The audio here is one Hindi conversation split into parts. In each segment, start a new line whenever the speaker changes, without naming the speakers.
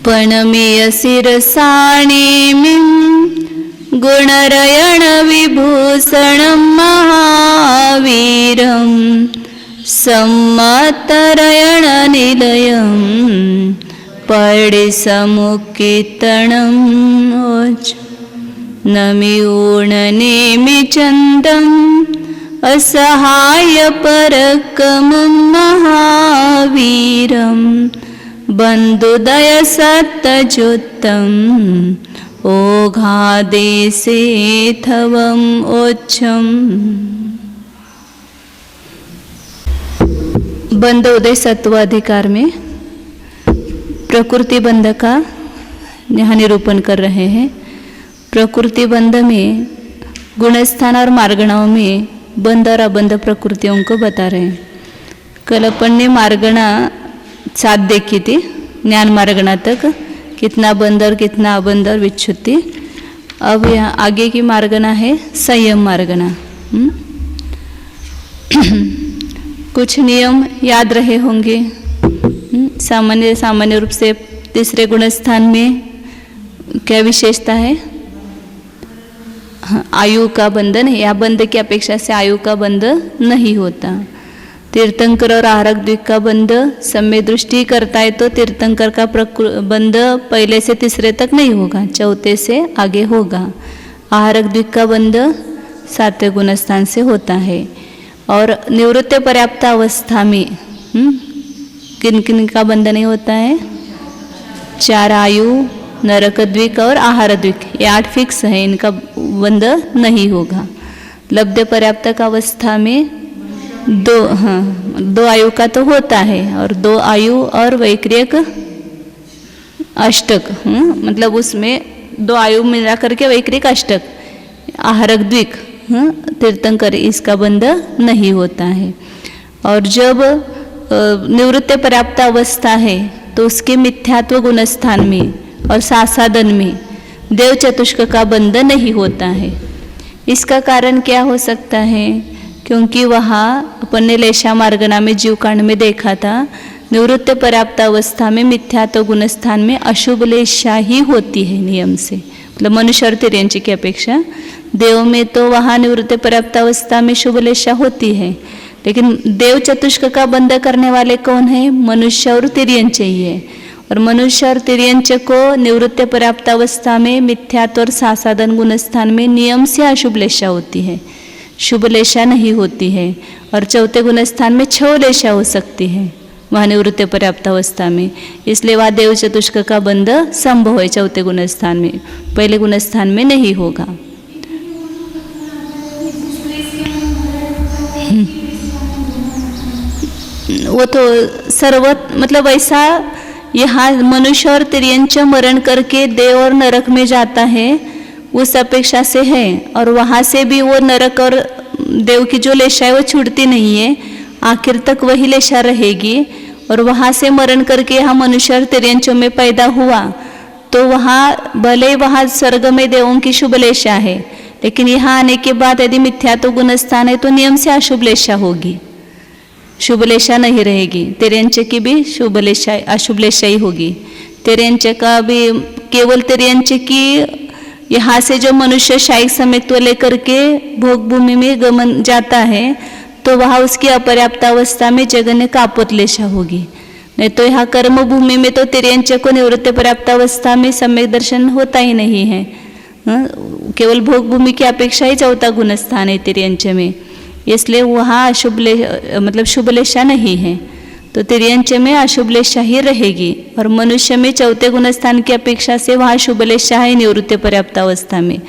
पणमीय शिरसाणीमिं गुणरयण विभूषणं महावीरं सम्मतरयण निलयं पर्डिसमुक्कीर्तनम् नमिऊणनेमिचन्दम् असहाय परकमं महावीरं बन्धुदय सत्तजुत्तम् ओघादेशे थवम् ओच्छम्। बंध उदय सत्व अधिकार में प्रकृति बंध का यहाँ निरूपण कर रहे हैं। प्रकृति बंध में गुणस्थान और मार्गणाओं में बंध और अबंध प्रकृतियों को बता रहे हैं। कल अपन ने मार्गणा 7 देखी थी, ज्ञान मार्गणा तक, कितना बंध और कितना अबंध और विच्छुत्ति। अब यहाँ आगे की मार्गणा है संयम मार्गणा। कुछ नियम याद रहे होंगे। सामान्य रूप से तीसरे गुणस्थान में क्या विशेषता है? आयु का बंधन है, या बंध की अपेक्षा से आयु का बंध नहीं होता। तीर्थंकर और आहारक द्विक का बंध सम्यक दृष्टि करता है तो तीर्थंकर का बंध पहले से तीसरे तक नहीं होगा, चौथे से आगे होगा। आहारक द्विक का बंध 7वें गुणस्थान से होता है। और निवृत्त पर्याप्त अवस्था में किन किन का बंध नहीं होता है? 4 आयु, नरक द्विक और आहार द्विक, ये 8 फिक्स है, इनका बंध नहीं होगा। लब्ध पर्याप्त अवस्था में 2 आयु का तो होता है, और 2 आयु और वैक्रियक अष्टक, मतलब उसमें 2 आयु मिला करके वैक्रिक अष्टक, आहारक द्विक, तीर्थंकर, इसका बंध नहीं होता है। और जब निवृत्त पर्याप्त अवस्था है तो उसके मिथ्यात्व गुणस्थान में और सासादन में देव चतुष्क का बंध नहीं होता है। इसका कारण क्या हो सकता है? क्योंकि वहाँ अपन ने लेशा मार्गना में जीवकांड में देखा था, निवृत्त पर्याप्त अवस्था में मिथ्यात्व गुणस्थान में अशुभ लेशा ही होती है नियम से, मतलब मनुष्य और तिर्यंची की अपेक्षा। देव में तो वहाँ निवृत्त पर्याप्त अवस्था में शुभ लेशा होती है, लेकिन देव चतुष्क का बंध करने वाले कौन है? मनुष्य और तिर्यंच ही है। और मनुष्य और तिर्यंच को निवृत्त पर्याप्त अवस्था में मिथ्यात्व और सासादन गुणस्थान में नियम से अशुभ लेशा होती है, शुभ लेशा नहीं होती है। और चौथे गुणस्थान में 6 लेशा हो सकती है वहाँ निवृत्त पर्याप्त अवस्था में, इसलिए वहाँ देव चतुष्क का बंध संभव है चौथे गुणस्थान में, पहले गुणस्थान में नहीं होगा। वो तो सर्व, मतलब ऐसा यहाँ मनुष्य और तिर्यंच मरण करके देव और नरक में जाता है उस अपेक्षा से है, और वहाँ से भी वो नरक और देव की जो लेशा है वो छूटती नहीं है, आखिर तक वही लेशा रहेगी। और वहाँ से मरण करके यहाँ मनुष्य और तिर्यंचों में पैदा हुआ तो वहाँ भले वहाँ स्वर्ग में देवों की शुभ लेशा है, लेकिन यहाँ आने के बाद यदि मिथ्यात्व गुणस्थान है तो नियम से अशुभ लेशा होगी, शुभ लेशा नहीं रहेगी। तिर्यंच की भी शुभ लेशा अशुभ लेशा ही होगी। तिर्यंच का भी केवल तिर्यंच की यहाँ से जो मनुष्य शायिक सम्यक्त्व लेकर के भोग भूमि में गमन जाता है तो वहाँ उसकी अपर्याप्त अवस्था में जगन्य कापोत लेशा होगी। नहीं तो यहाँ कर्म भूमि में तो तिर्यंच को निवृत्त पर्याप्त अवस्था में सम्यक दर्शन होता ही नहीं है। केवल भोग भूमि की अपेक्षा ही चौथा गुणस्थान है तिर्यंच में, इसलिए वहाँ अशुभ मतलब शुभ लेशा नहीं है, तो तिर्यंच में अशुभ लेशा ही रहेगी। और मनुष्य में चौथे गुणस्थान की अपेक्षा से वहाँ शुभ लेशा है निवृत्त पर्याप्त अवस्था में,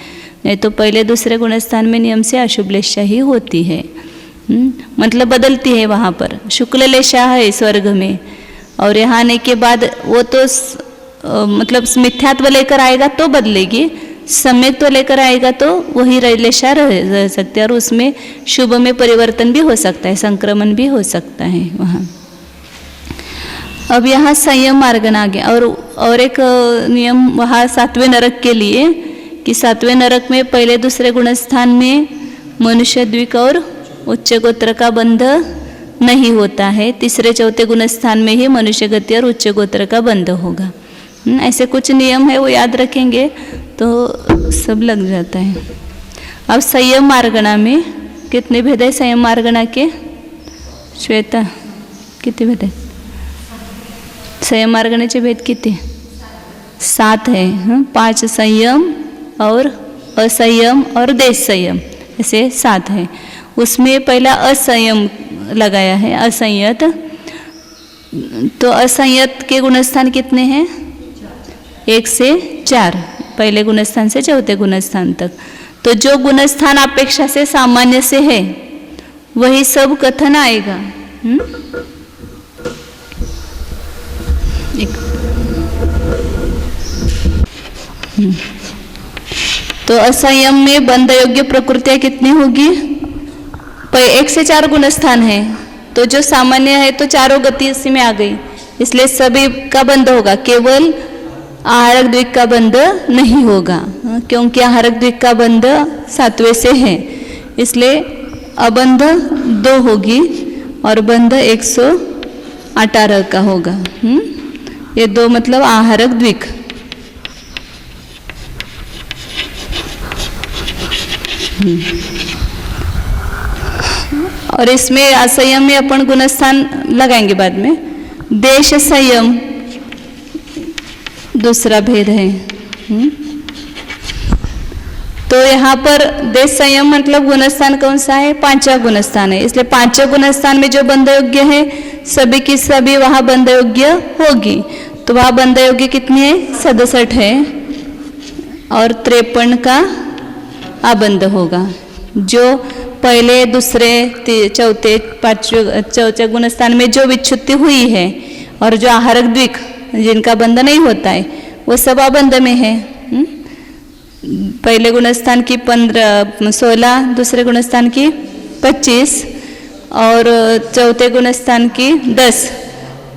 नहीं तो पहले दूसरे गुणस्थान में नियम से अशुभ लेशा ही होती है, मतलब बदलती है। वहाँ पर शुक्ल लेशा है स्वर्ग में, और यहाँ आने के बाद वो तो मतलब मिथ्यात्व लेकर आएगा तो बदलेगी, सम्यक तो लेकर आएगा तो वही लेशा रह सकते हैं, और उसमें शुभ में परिवर्तन भी हो सकता है, संक्रमण भी हो सकता है वहाँ। अब यहाँ संयम मार्गन आ गया। और एक नियम वहाँ 7वें नरक के लिए कि 7वें नरक में पहले दूसरे गुणस्थान में मनुष्य द्विक और उच्च गोत्र का बंध नहीं होता है। तीसरे चौथे गुणस्थान में ही मनुष्य गति और उच्च गोत्र का बंध होगा। ऐसे कुछ नियम है, वो याद रखेंगे तो सब लग जाता है। अब संयम मार्गणा में कितने भेद है? संयम मार्गणा के श्वेता किती भेद है? संयम मार्गण्याचे भेद किती? 7 है। 5 संयम और असंयम और देश संयम, ऐसे 7 है। उसमें पहला असंयम लगाया है, असंयत। तो असंयत के गुणस्थान कितने हैं? 1 से 4, पहले गुणस्थान से चौथे गुणस्थान तक। तो जो गुणस्थान अपेक्षा से सामान्य से है वही सब कथन आएगा। तो असंयम में बंध योग्य प्रकृतियां कितनी होगी? 1 से 4 गुणस्थान है, तो जो सामान्य है तो चारों गति इसी में आ गई, इसलिए सभी का बंध होगा, केवल आहारक द्विक का बंध नहीं होगा, क्योंकि आहारक द्विक का बंध 7वें से है, इसलिए अबंध 2 होगी और बंध 118 का होगा। ये 2 मतलब आहारक द्विक। और इसमें असंयम में अपन गुणस्थान लगाएंगे बाद में। देश संयम दूसरा भेद है। तो यहाँ पर देश संयम मतलब गुणस्थान कौन सा है? 5वां गुणस्थान है, इसलिए 5वें गुणस्थान में जो बंध योग्य है सभी की सभी वहाँ बंध योग्य होगी। तो वहाँ बंध योग्य कितनी है? 67 है और 53 का अबंध होगा। जो पहले दूसरे चौथे चौथे गुणस्थान में जो विच्छुत्ति हुई है और जो आहारक द्विक जिनका बंध नहीं होता है वो सब अबंध में है। पहले गुणस्थान की 16, दूसरे गुणस्थान की 25 और चौथे गुणस्थान की 10,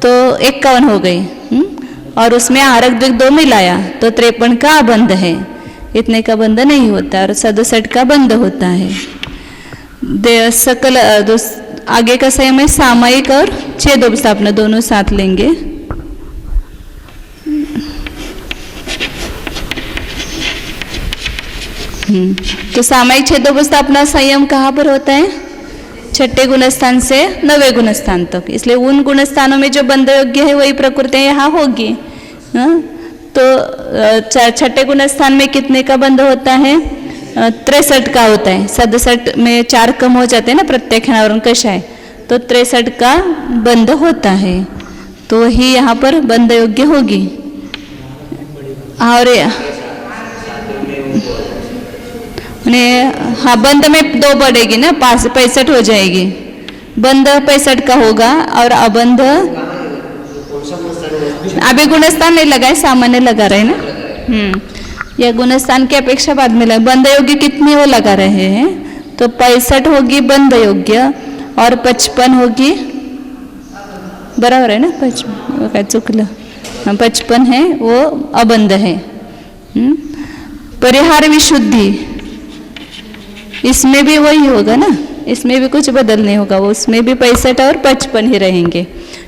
तो 51 हो गई। और उसमें आहारक द्विक 2 मिलाया तो 53 का अबंध है, इतने का बंध नहीं होता और 67 का बंध होता है। सकल आगे का संयम है सामयिक और छेदोपस्थापना, दोनों साथ लेंगे। तो सामयिक छेदोपस्थापना संयम कहाँ पर होता है? 6ठे गुणस्थान से 9वें गुणस्थान तक, इसलिए उन गुणस्थानों में जो बंध योग्य है वही प्रकृतियां यहाँ होगी। तो 6ठे गुणस्थान में कितने का बंध होता है? 63 का होता है। 67 में 4 कम हो जाते हैं ना प्रत्याख्यानावरण कशा है, तो 63 का बंध होता है, तो ही यहाँ पर बंध योग्य होगी। और हाँ, बंध में 2 बढ़ेगी ना, 65 हो जाएगी। बंध 65 का होगा और अबंध अभी गुणस्थान नहीं लगा है, सामान्य लगा रहे ना। यह गुणस्थान की अपेक्षा बाद में लगा। बंध योग्य कितनी वो लगा रहे हैं, तो 65 होगी बंध योग्य और 55 होगी, बराबर है ना? 55 चुकला, 55 है वो अबंध है। परिहार विशुद्धि इसमें भी वही होगा ना, इसमें भी कुछ बदल नहीं होगा, वो उसमें भी 65 और 55 ही रहेंगे,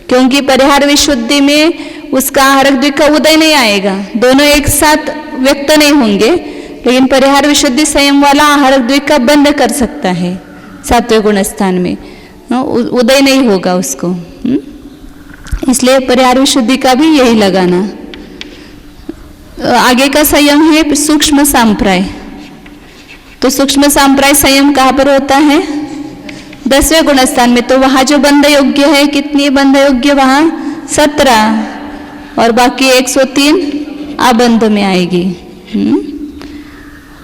क्योंकि परिहार विशुद्धि में उसका आहारक द्विक का उदय नहीं आएगा, दोनों एक साथ व्यक्त नहीं होंगे। लेकिन परिहार विशुद्धि संयम वाला आहारक द्विक का बंध कर सकता है 7वें गुणस्थान में, उदय नहीं होगा उसको, इसलिए परिहार विशुद्धि का भी यही लगाना। आगे का संयम है सूक्ष्म सांप्राय। तो सूक्ष्म सांप्राय संयम कहाँ पर होता है? 10वें गुणस्थान में। तो वहाँ जो बंध योग्य है, कितनी बंध योग्य? वहाँ 17 और बाकी 103 अबंध में आएगी।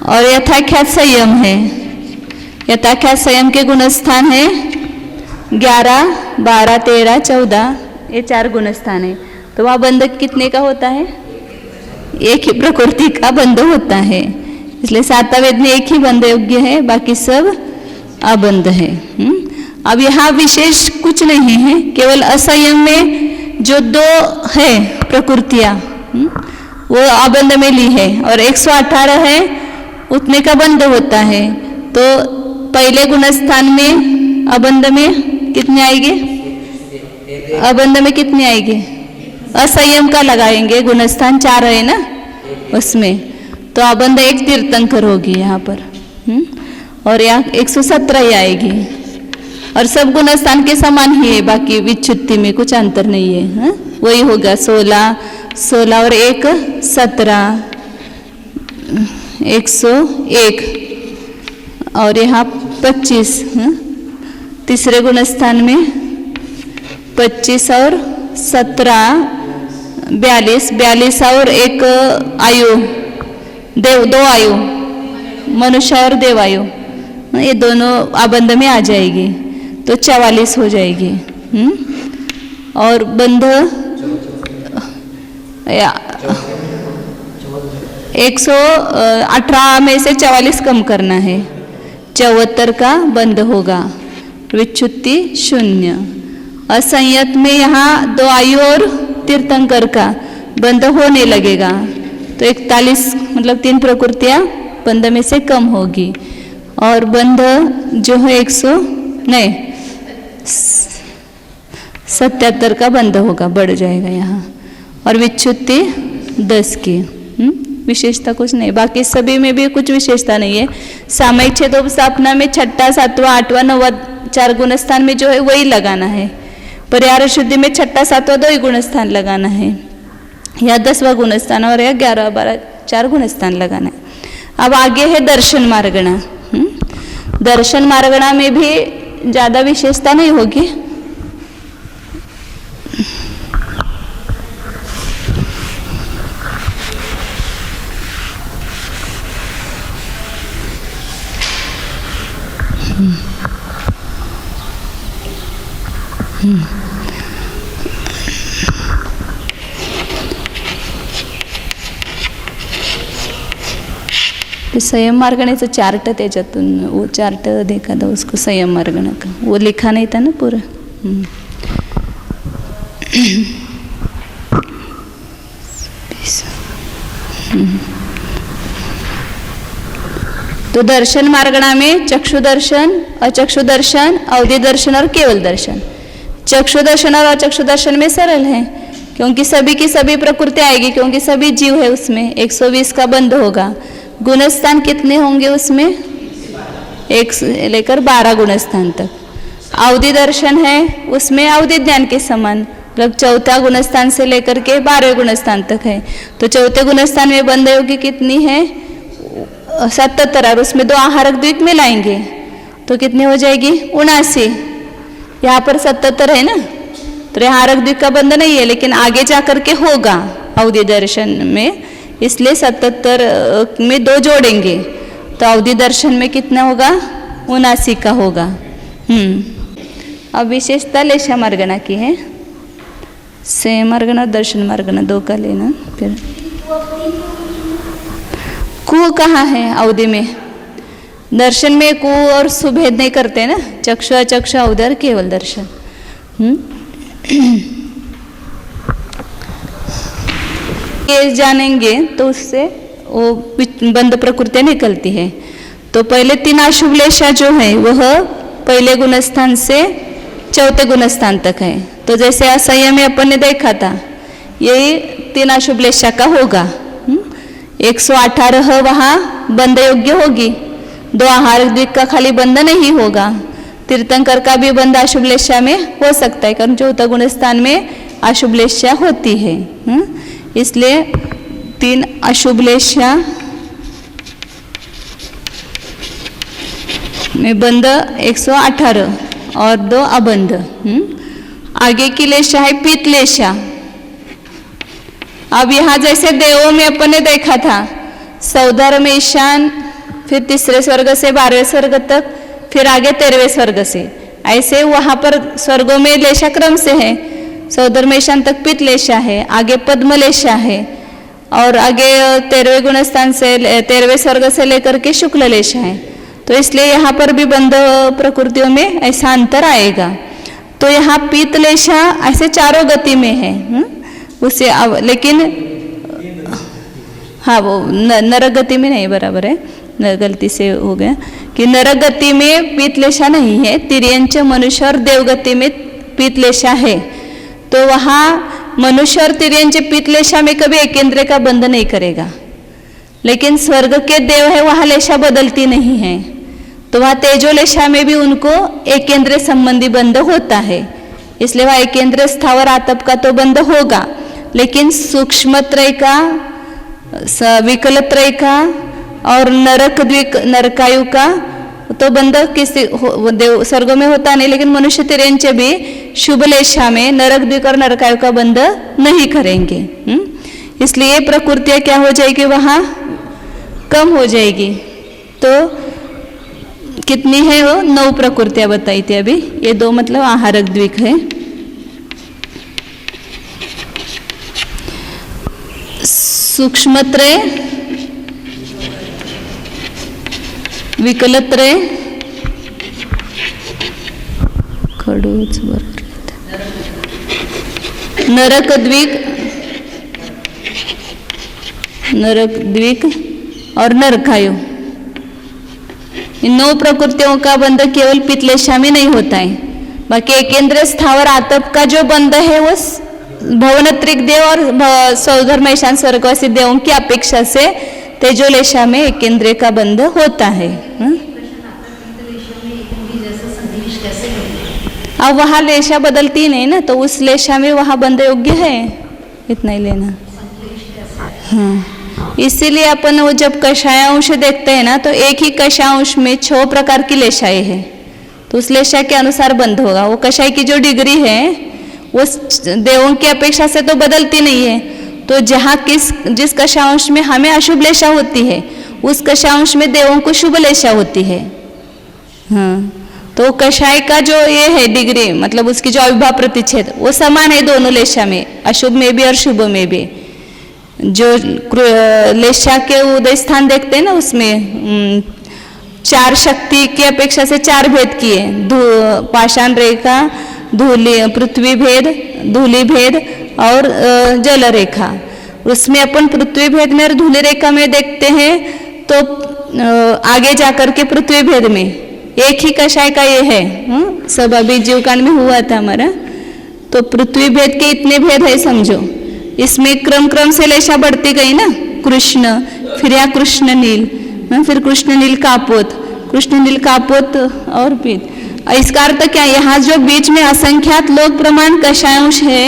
और यथाख्यात संयम है। यथाख्यात संयम के गुणस्थान है 11, 12, 13, 14, ये 4 गुणस्थान है। तो वहाँ बंध कितने का होता है? एक ही प्रकृति का बंध होता है, इसलिए 7वां वेद में एक ही बंध योग्य है, बाकी सब अबंध है। अब यहाँ विशेष कुछ नहीं है, केवल असंयम में जो 2 है प्रकृतियाँ वो अबंध में ली है और 118 है उतने का बंध होता है। तो पहले गुणस्थान में अबंध में कितनी आएगी? अबंध में कितनी आएगी? असंयम का लगाएंगे, गुणस्थान 4 है ना उसमें, तो अबंध 1 तीर्थंकर होगी यहाँ पर। और यहाँ 117 ही आएगी। और सब गुणस्थान के समान ही है, बाकी विच्छुत्ति में कुछ अंतर नहीं है। हाँ? वही होगा 16 और 1 17, 101 और यहाँ 25। तीसरे गुणस्थान में 25 और 17 42 और 1 आयु, देव 2 आयु, मनुष्य और देव आयु, ये दोनों आबंध में आ जाएगी तो 44 हो जाएगी। और बंध 118 में से 44 कम करना है, 74 का बंध होगा। विच्छुत्ति 0। असंयत में यहाँ 2 आयु और तीर्थंकर का बंध होने लगेगा तो 41 मतलब 3 प्रकृतियाँ बंध में से कम होगी। और बंध जो है 77 का बंध होगा, बढ़ जाएगा यहाँ। और विच्छुत्ति 10 की। विशेषता कुछ नहीं, बाकी सभी में भी कुछ विशेषता नहीं है। सामयिक छेदोपस्थापना में 6, 7, 8, 9 4 गुणस्थान में जो है वही लगाना है। परिहार शुद्धि में 6, 7 2 ही गुणस्थान लगाना है, या 10वां गुणस्थान और या 11, 12 4 गुणस्थान लगाना है। अब आगे है दर्शन मार्गणा। दर्शन मार्गणा में भी ज़्यादा विशेषता नहीं होगी। संयम मार्गणे चार्ट त्याच्यातून वो चार्ट देखा था उसको, संयम मार्गणा का वो लिखा नहीं था ना पूरा। तो दर्शन मार्गणा में चक्षु दर्शन, अचक्षु दर्शन, अवधि दर्शन और केवल दर्शन। चक्षु दर्शन और अचक्षु दर्शन में सरल है क्योंकि सभी की सभी प्रकृति आएगी, क्योंकि सभी जीव है उसमें। 120 का बंध होगा। गुणस्थान कितने होंगे उसमें? 1 से लेकर 12 गुणस्थान तक। अवधि दर्शन है उसमें अवधि ज्ञान के समान, मतलब 4था गुणस्थान से लेकर के 12वें गुणस्थान तक है। तो 4थे गुणस्थान में बंध योगी कितनी है? 77। और उसमें 2 आहारक द्वीप मिलाएंगे तो कितनी हो जाएगी? 79। यहाँ पर 77 है ना, तो आहारक द्वीप का बंध नहीं है, लेकिन आगे जा करके होगा अवधि दर्शन में, इसलिए 77 में 2 जोड़ेंगे तो अवधि दर्शन में कितना होगा? 79 का होगा। अब विशेषता लेशा मार्गणा की है। संयम मार्गणा और दर्शन मार्गणा 2 का लेना। फिर कु कहाँ है अवधि में? दर्शन में कु और सुभेद नहीं करते ना, चक्षु अचक्षु अवधि और केवल दर्शन। ये जानेंगे तो उससे वो बंध प्रकृतियाँ निकलती है। तो पहले 3 अशुभ लेशा जो है वह पहले गुणस्थान से 4थे गुणस्थान तक है। तो जैसे असंयम में अपन ने देखा था, यही 3 अशुभ लेशा का होगा। 118 वहाँ बंध योग्य होगी, 2 आहार द्वीप का खाली बंध नहीं होगा। तीर्थंकर का भी बंध अशुभ लेशा में हो सकता है, कारण 4था गुणस्थान में अशुभ लेशा होती है। इसलिए 3 अशुभ लेशा में बंध 118 और 2 अबंध। आगे की लेशा है पित्त लेशा। अब यहाँ जैसे देवों में अपन ने देखा था, सौदर में ईशान, फिर 3रे स्वर्ग से 12वें स्वर्ग तक, फिर आगे 13वें स्वर्ग से, ऐसे वहाँ पर स्वर्गों में लेशा क्रम से है। सौदर में ईशान तक पित्त लेशा है, आगे पद्म लेशा है, और आगे 13वें गुणस्थान से 13वें स्वर्ग से लेकर के शुक्ल लेशा है। तो इसलिए यहाँ पर भी बंध प्रकृतियों में ऐसा अंतर आएगा। तो यहाँ पित्त लेशा ऐसे 4 गति में है उसे, लेकिन हाँ वो नरक गति में नहीं, बराबर है, गलती से हो गया कि नरक गति में पीतलेशा नहीं है, तिर्यंच मनुष्य और देवगति में पीतलेशा है। तो वहाँ मनुष्य और तिर्यंच पीतलेशा में कभी एकेंद्र का बंध नहीं करेगा, लेकिन स्वर्ग के देव है वहाँ लेशा बदलती नहीं है, तो वहाँ तेजोलेशा में भी उनको एकेंद्र संबंधी बंध होता है, इसलिए वहाँ एकेंद्र स्थावर आतप का तो बंध होगा, लेकिन सूक्ष्म त्रय का, विकल त्रय का और नरक द्विक नरकायु का तो बंध किसी देव स्वर्ग में होता नहीं, लेकिन मनुष्य तिर्यंच भी शुभ लेशा में नरक द्विक और नरकायु का बंध नहीं करेंगे। इसलिए प्रकृतियाँ क्या हो जाएगी, वहाँ कम हो जाएगी। तो कितनी है वो 9 प्रकृतियाँ बताई थी अभी, ये 2 मतलब आहारक द्विक है। सूक्ष्मत्रय, विकलत्रय, खडूच नरक द्विक और नरकायु, इन 9 प्रकृतियों का बंध केवल पीतलेशा में नहीं होता है। बाकी एकेंद्र स्थावर आतप का जो बंध है वो भवनत्रिक देव और सौधर्म ईशान स्वर्गवासी देवों की अपेक्षा से तेजोलेशा में एकेंद्र का बंध होता है। अब वहाँ लेशा बदलती नहीं ना, तो उस लेशा में वहाँ बंध योग्य है, इतना ही लेना। हाँ, इसीलिए अपन वो जब कषायांश देखते हैं ना, तो एक ही कषायांश में 6 प्रकार की लेशाएं है, तो उस लेशा के अनुसार बंध होगा। वो कषाय की जो डिग्री है वो देवों की अपेक्षा से तो बदलती नहीं है, तो जहाँ जिस कषायांश में हमें अशुभ लेशा होती है, उस कषायांश में देवों को शुभ लेशा होती है। हाँ, तो कषाय का जो ये है डिग्री, मतलब उसकी जो अविभाव प्रतिच्छेद वो समान है दोनों लेशा में, अशुभ में भी और शुभ में भी। जो लेशा के उदय स्थान देखते हैं ना, उसमें 4 शक्ति की अपेक्षा से 4 भेद किए, पाषाण रेखा, धूलि पृथ्वी भेद, धूलि भेद और जल रेखा। उसमें अपन पृथ्वी भेद में और धूलि रेखा में देखते हैं, तो आगे जाकर के पृथ्वी भेद में एक ही कषाय का ये है, सब अभी जीवकांड में हुआ था हमारा। तो पृथ्वी भेद के इतने भेद है समझो, इसमें क्रम से लेशा बढ़ती गई ना, कृष्ण, फिर यहाँ कृष्ण नील, फिर कृष्ण नील कापोत, कृष्ण नील कापोत और पीत। इसका अर्थ क्या, यहाँ जो बीच में असंख्यात लोक प्रमाण कषायांश है,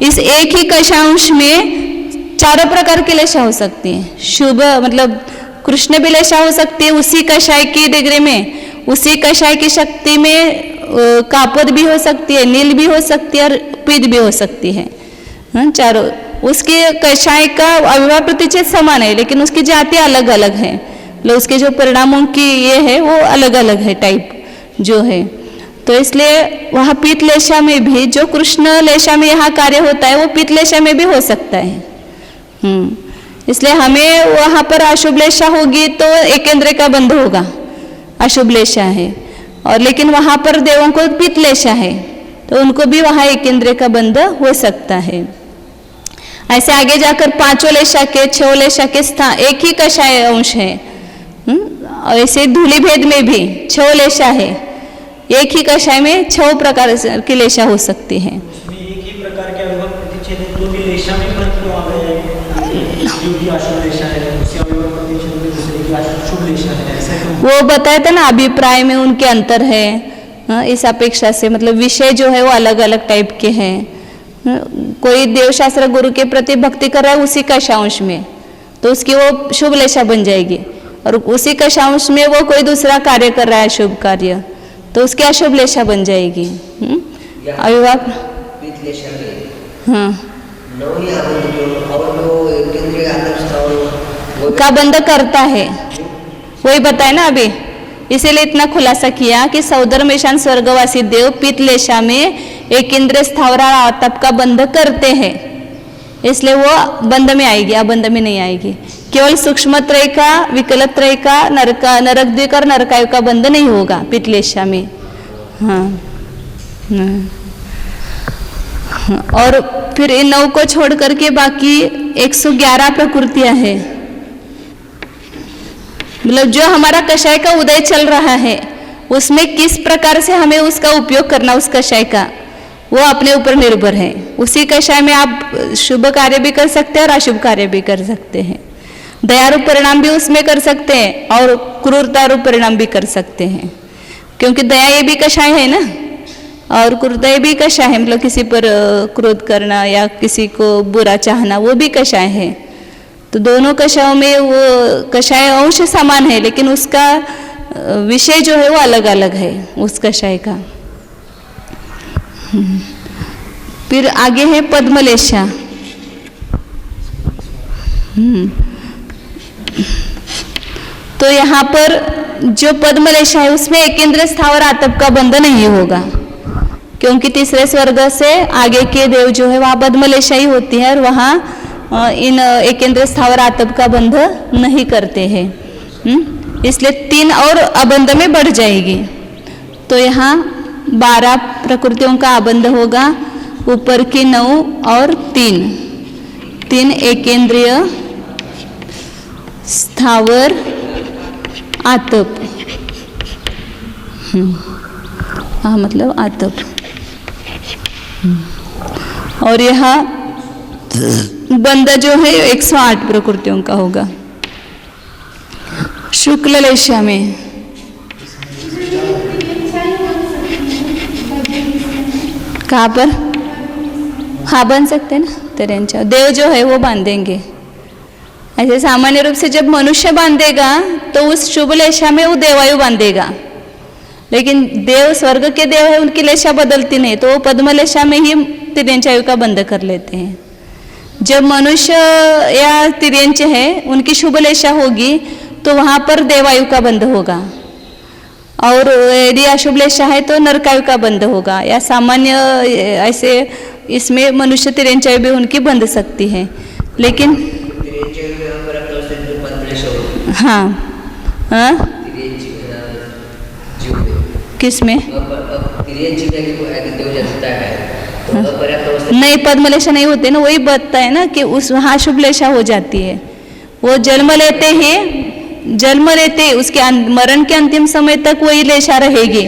इस एक ही कषायांश में 4 प्रकार की लेशा हो सकती है। शुभ मतलब कृष्ण भी लेशा हो सकती है उसी कषाय की डिग्री में, उसी कषाय की शक्ति में कापोत भी हो सकती है, नील भी हो सकती है और पीत भी हो सकती है। चारों उसके कषाय का अविभाव प्रतिच्छेद समान है, लेकिन उसकी जाति अलग अलग है, मतलब उसके जो परिणामों की ये है वो अलग अलग है टाइप जो है। तो इसलिए वहाँ पीत लेशा में भी जो कृष्ण लेशा में यहाँ कार्य होता है वो पीत लेशा में भी हो सकता है। इसलिए हमें वहाँ पर अशुभ लेशा होगी तो एकेंद्र का बंध होगा, अशुभ लेशा है, और लेकिन वहाँ पर देवों को पीत लेशा है तो उनको भी वहाँ एकेंद्र का बंध हो सकता है। ऐसे आगे जाकर 5 लेशा के 6 लेशा के स्थान एक ही कषाय अंश है। ऐसे धूलि भेद में भी 6 लेशा है, एक ही कषाय में 6 प्रकार की लेशा हो सकती है।
उसमें एक ही प्रकार के अविभाव प्रतिच्छेद है, तो भी लेशा में फर्क तो आ गया है, जो भी अशुभ लेशा है उसी अविभाव प्रतिच्छेद में दूसरे की शुभ लेशा है, ऐसा
वो बताया था ना, अभिप्राय में उनके अंतर है। इस अपेक्षा से मतलब विषय जो है वो अलग अलग टाइप के हैं। कोई देवशास्त्र गुरु के प्रति भक्ति कर रहा है उसी कषांश में, तो उसकी वो शुभ लेशा बन जाएगी, और उसी कषांश में वो कोई दूसरा कार्य कर रहा है शुभ कार्य, तो उसकी अशुभ लेशा बन जाएगी। अविभाव का बंद करता है, वही बताए ना अभी, इसीलिए इतना खुलासा किया कि सौधर्म ईशान स्वर्गवासी देव पीत लेशा में एकेंद्र स्थावर आतप का बंध करते हैं, इसलिए वो बंध में आएगी, अबंध में नहीं आएगी। केवल सूक्ष्म त्रय का, विकल त्रय का, नरक द्विक और नरकायु का बंध नहीं होगा पीत लेशा में। हाँ, और फिर इन 9 को छोड़ करके बाकी 111 प्रकृतियां हैं। मतलब जो हमारा कषाय का उदय चल रहा है उसमें किस प्रकार से हमें उसका उपयोग करना, उस कषाय का, वो अपने ऊपर निर्भर है। उसी कषाय में आप शुभ कार्य भी कर सकते हैं और अशुभ कार्य भी कर सकते हैं। दयारूप परिणाम भी उसमें कर सकते हैं और क्रूरतारूप परिणाम भी कर सकते हैं, क्योंकि दया ये भी कषाय है ना, और क्रूरता ये भी कषाय है, मतलब किसी पर क्रोध करना या किसी को बुरा चाहना, वो भी कषाय है। तो दोनों कषायों में वो कषाय अंश समान है, लेकिन उसका विषय जो है वो अलग अलग है उस कषाय का। फिर आगे है पद्मलेशा। तो यहाँ पर जो पद्मलेशा है उसमें एकेंद्र स्थावर आतप का बंध नहीं होगा, क्योंकि तीसरे स्वर्ग से आगे के देव जो है वहाँ पद्मलेशा ही होती है और वहाँ इन एकेंद्र स्थावर आतप का बंध नहीं करते हैं। इसलिए 3 और अबंध में बढ़ जाएगी। तो यहाँ 12 प्रकृतियों का अबंध होगा, ऊपर की 9 और 3 एकेंद्रीय स्थावर आतप। हाँ, मतलब आतप। और यह बंध जो है 108 प्रकृतियों का होगा। शुक्ल लेशा में कहाँ पर? हाँ, बन सकते हैं ना, तिरंचा देव जो है वो बांधेंगे। ऐसे सामान्य रूप से जब मनुष्य बांधेगा तो उस शुभ लेशा में वो देवायु बांधेगा, लेकिन देव स्वर्ग के देव है, उनकी लेशा बदलती नहीं, तो वो पद्म लेशा में ही तिरंचायु का बंध कर लेते हैं। जब मनुष्य या तिरंच है उनकी शुभ लेशा होगी तो वहाँ पर देवायु का बंध होगा, और यदि अशुभ लेशा है तो नरकायु का बंध होगा, या सामान्य ऐसे इसमें मनुष्य तिरंचायु भी उनकी बंध सकती है। लेकिन हाँ, हाँ, किसमें नहीं पद्मलेशा नहीं होते ना, वही बताता है ना कि उस वहाँ शुभ लेशा हो जाती है। वो जन्म लेते उसके मरण के अंतिम समय तक वही लेशा रहेगी,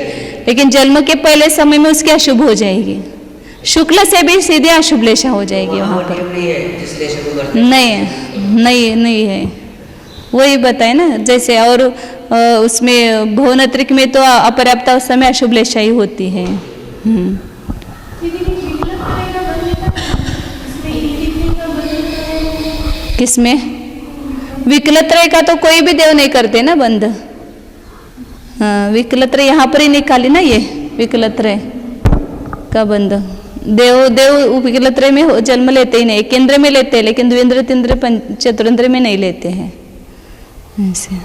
लेकिन जन्म के पहले समय में उसकी अशुभ हो जाएगी। शुक्ल से भी सीधे अशुभ लेशा हो जाएगी वहाँ पर। नहीं है, वही बताए ना जैसे। और उसमें भुवनत्रिक में तो अपर्याप्त अवस्था में अशुभ लेशा ही होती है। किसमें? विकलत्रय का तो कोई भी देव नहीं करते ना बंध। हाँ, विकलत्रय यहाँ पर ही निकाली ना, ये विकलत्रय का बंध। देव विकलत्रय में जन्म लेते ही नहीं, केंद्र में लेते हैं, लेकिन द्विंद्र तिंद्र चतुरेंद्र में नहीं लेते हैं ऐसे।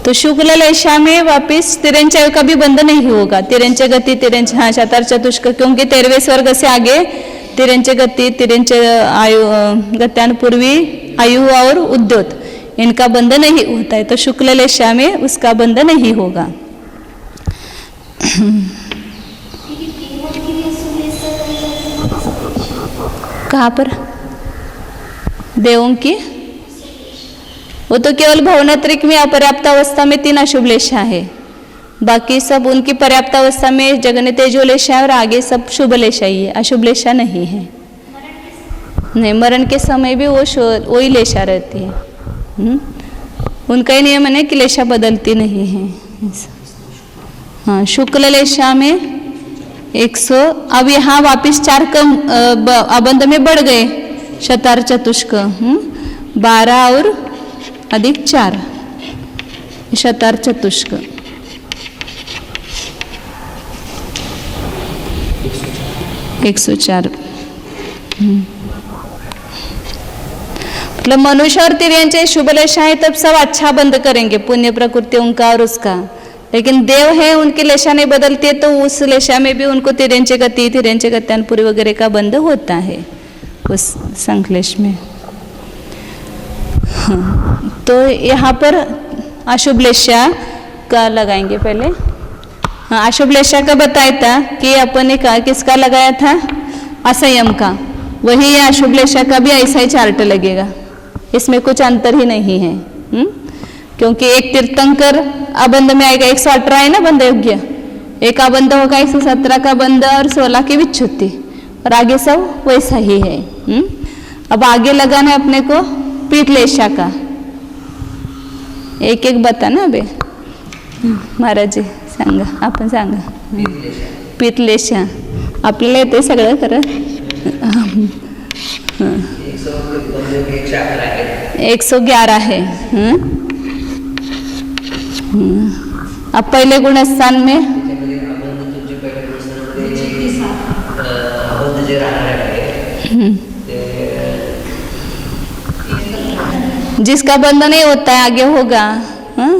तो शुक्ल लेशा में वापिस तिरंचायु का भी बंध नहीं होगा। तिरंच गति, तिरंच, हाँ, शतार चतुष्क, क्योंकि 13वें स्वर्ग से आगे तिरंच गति, तिरंच आयु, गत्यान पूर्वी आयु और उद्योत, इनका बंध नहीं होता है। तो शुक्ल लेशा में उसका बंध नहीं होगा। कहाँ पर? देवों की वो तो केवल भवनत्रिक में अपर्याप्त अवस्था में 3 अशुभ लेशा है, बाकी सब उनकी पर्याप्त अवस्था में जगन तेजो लेशा है, और आगे सब शुभ लेशा ही है, अशुभ लेशा नहीं है। नहीं, मरण के समय भी वही लेशा रहती है। उनका ही नियम है कि लेशा बदलती नहीं है। हाँ, शुक्ल लेशा में 100। अब यहाँ वापिस 4 कम अबंध में बढ़ गए, शतार चतुष्क 12 और अधिक 4 शतार चतुष्क 104। मतलब मनुष्य और तिर्यंचे शुभ लेशा है तब सब अच्छा बंद करेंगे, पुण्य प्रकृति उनका और उसका। लेकिन देव है, उनकी लेशा नहीं बदलती है, तो उस लेशा में भी उनको तिरंचे गति, तिरंचे गत्यानपुरी वगैरह का बंध होता है उस संकलेश में। हाँ, तो यहाँ पर अशुभ लेशा का लगाएंगे पहले। हाँ, अशुभ लेशा का बताया था कि अपन ने कहा किसका लगाया था? असंयम का। वही ये अशुभ लेशा का भी ऐसा ही चार्ट लगेगा, इसमें कुछ अंतर ही नहीं है। क्योंकि एक तीर्थंकर अबंध में आएगा, 118 है ना बंध योग्य, एक अबंध होगा 117 का बंध और 16 की विच्छुत्ति, और आगे सब वैसा ही है। अब आगे लगाना है अपने को पीतलेशा का, एक एक बता ना अबे महाराज जी सांगा, आपण सांगा। पीतलेशा आपल्याला येते सगळं खरं। 111 है। अब पहले गुणस्थान में जिसका बंध नहीं होता है आगे होगा, हाँ?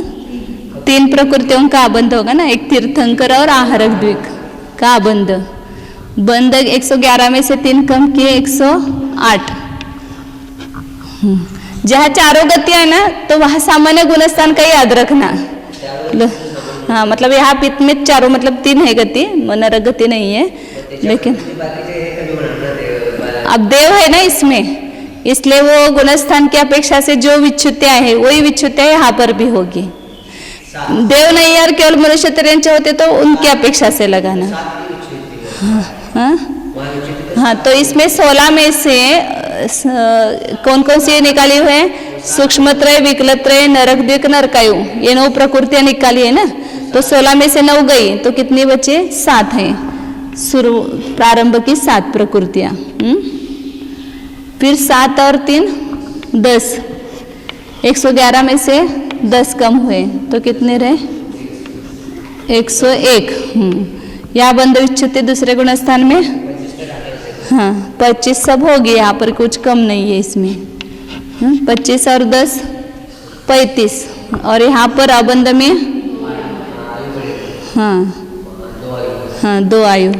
3 प्रकृतियों का बंध होगा ना, एक तीर्थंकर और आहारक द्विक का बंध। बंध 111 में से 3 कम किए 108। जहाँ चारों गतियां है ना तो वहाँ सामान्य गुणस्थान का याद रखना। हाँ मतलब यहाँ पित्त में चारों मतलब 3 है गति, नरक गति नहीं है, लेकिन अब देव है ना इसमें, इसलिए वो गुणस्थान की अपेक्षा से जो विच्छुत्तियां है वही विच्छुत्तियां यहाँ पर भी होगी। देव नहीं यार केवल मनुष्य तरीके होते तो उनकी अपेक्षा से लगाना। हाँ तो इसमें 16 में से कौन कौन सी निकाली हुए हैं? सूक्ष्मत्रय, विकलत्रय, नरक द्विक, नरकायु, ये 9 प्रकृतियां निकाली है ना, तो 16 में से 9 गई तो कितनी बचे? 7 हैं। शुरू प्रारंभ की 7 प्रकृतियां। फिर 7 और 3 10, 111 में से 10 कम हुए तो कितने रहे? 101। यहाँ बंध विच्छुत्ति दूसरे गुणस्थान में, हाँ 25 सब होगी, यहाँ पर कुछ कम नहीं है इसमें। 25 और 10 35, और यहाँ पर अबंध में हाँ 2 आयु,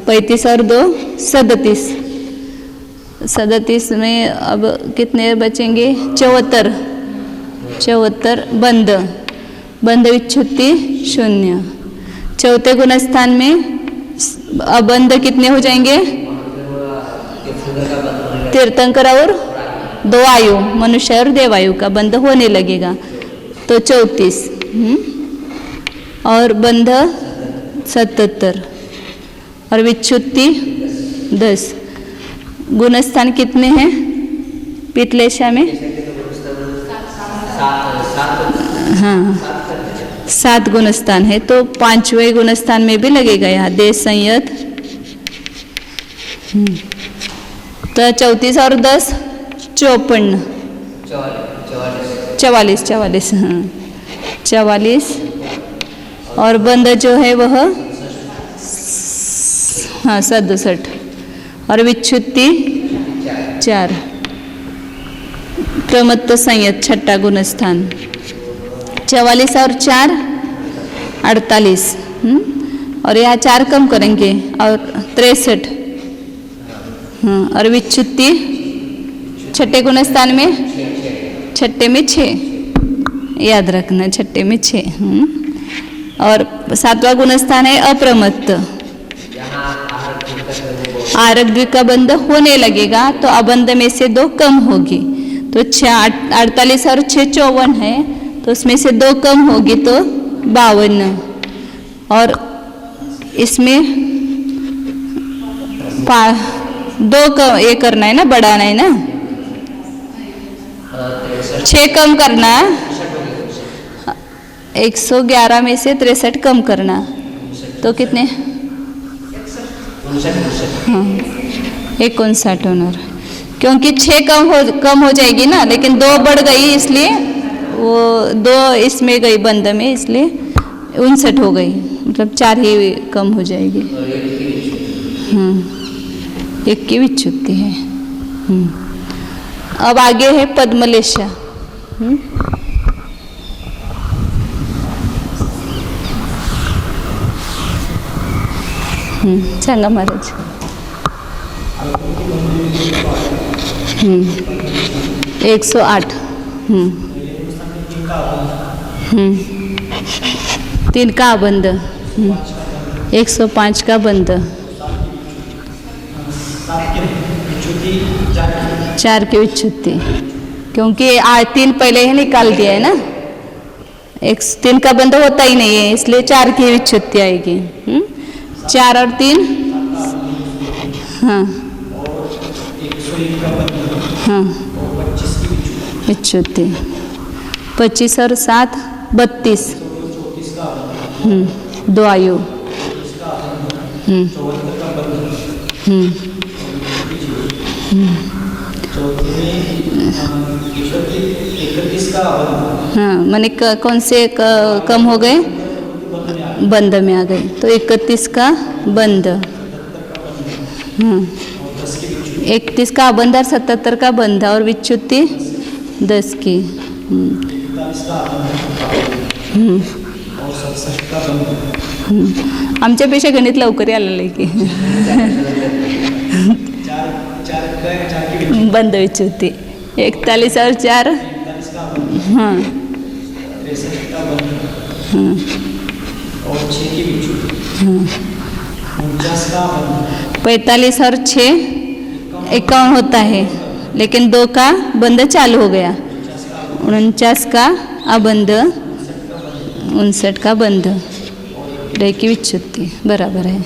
35 और 2 37। 37 में अब कितने बचेंगे? 74 बंध विच्छुत्ति 0। चौथे गुणस्थान में अबंध कितने हो जाएंगे? तीर्थंकर और 2 आयु, मनुष्य और देवायु का बंध होने लगेगा तो 34, और बंध 77 और विच्छुत्ति 10। गुणस्थान कितने हैं पीतलेशा में? हाँ 7 गुणस्थान है, तो 5वें गुणस्थान में भी लगेगा यहाँ देश संयत। तो 34 और 10 54, 44 हाँ 44, और बंध जो है वह हाँ 67, और विच्छुत्ति 4। प्रमत्त संयत 6ठा गुणस्थान। 44 और 4 48, और यहाँ 4 कम करेंगे और 63, हाँ, और विच्छुत्ति 6ठे गुणस्थान में, 6ठे में 6 याद रखना, 6ठे में 6। और 7वां गुणस्थान है अप्रमत्त। आहारक द्विक का बंध होने लगेगा तो अबंध में से 2 कम होगी, तो 48 और 6 54 है, तो उसमें से 2 कम होगी तो 52, और इसमें 2 कम ये करना है ना, बढ़ाना है ना, 6 कम करना, 111 में से 63 कम करना, तो कितने? हाँ 59 होना, क्योंकि 6 कम हो जाएगी ना, लेकिन 2 बढ़ गई इसलिए वो 2 इसमें गई बंध में, इसलिए 59 हो गई, मतलब 4 ही कम हो जाएगी। हाँ 1 की विच्छुत्ति है। अब आगे है पद्मलेशा। सांगा महाराज। 108। 3 का बंध, 105 का बंध, 4 की विच्छुत्ति, क्योंकि 3 पहले ही निकाल दिया है ना, एक 3 का बंध होता ही नहीं है, इसलिए 4 की विच्छुत्ति आएगी। 4 और 3, हाँ हाँ विच्छुत्ति। 25 और 7 32, 2 आयु। हाँ मैंने कौन से कम हो गए, बंद में आ गए, तो 31 का बंद, 31 का अबंध और 77 का बंध और विच्छुत्ति 10 की। आमच्यापेक्षा गणित लवकर आलेलं आहे की बंद विच्छुत्ति 41 और 4, हाँ हाँ 45 और 6 51 होता है, लेकिन 2 का बंद चालू हो गया। 49 का अबंध, 59 का बंध, रे की विच्छुत्ति बराबर है।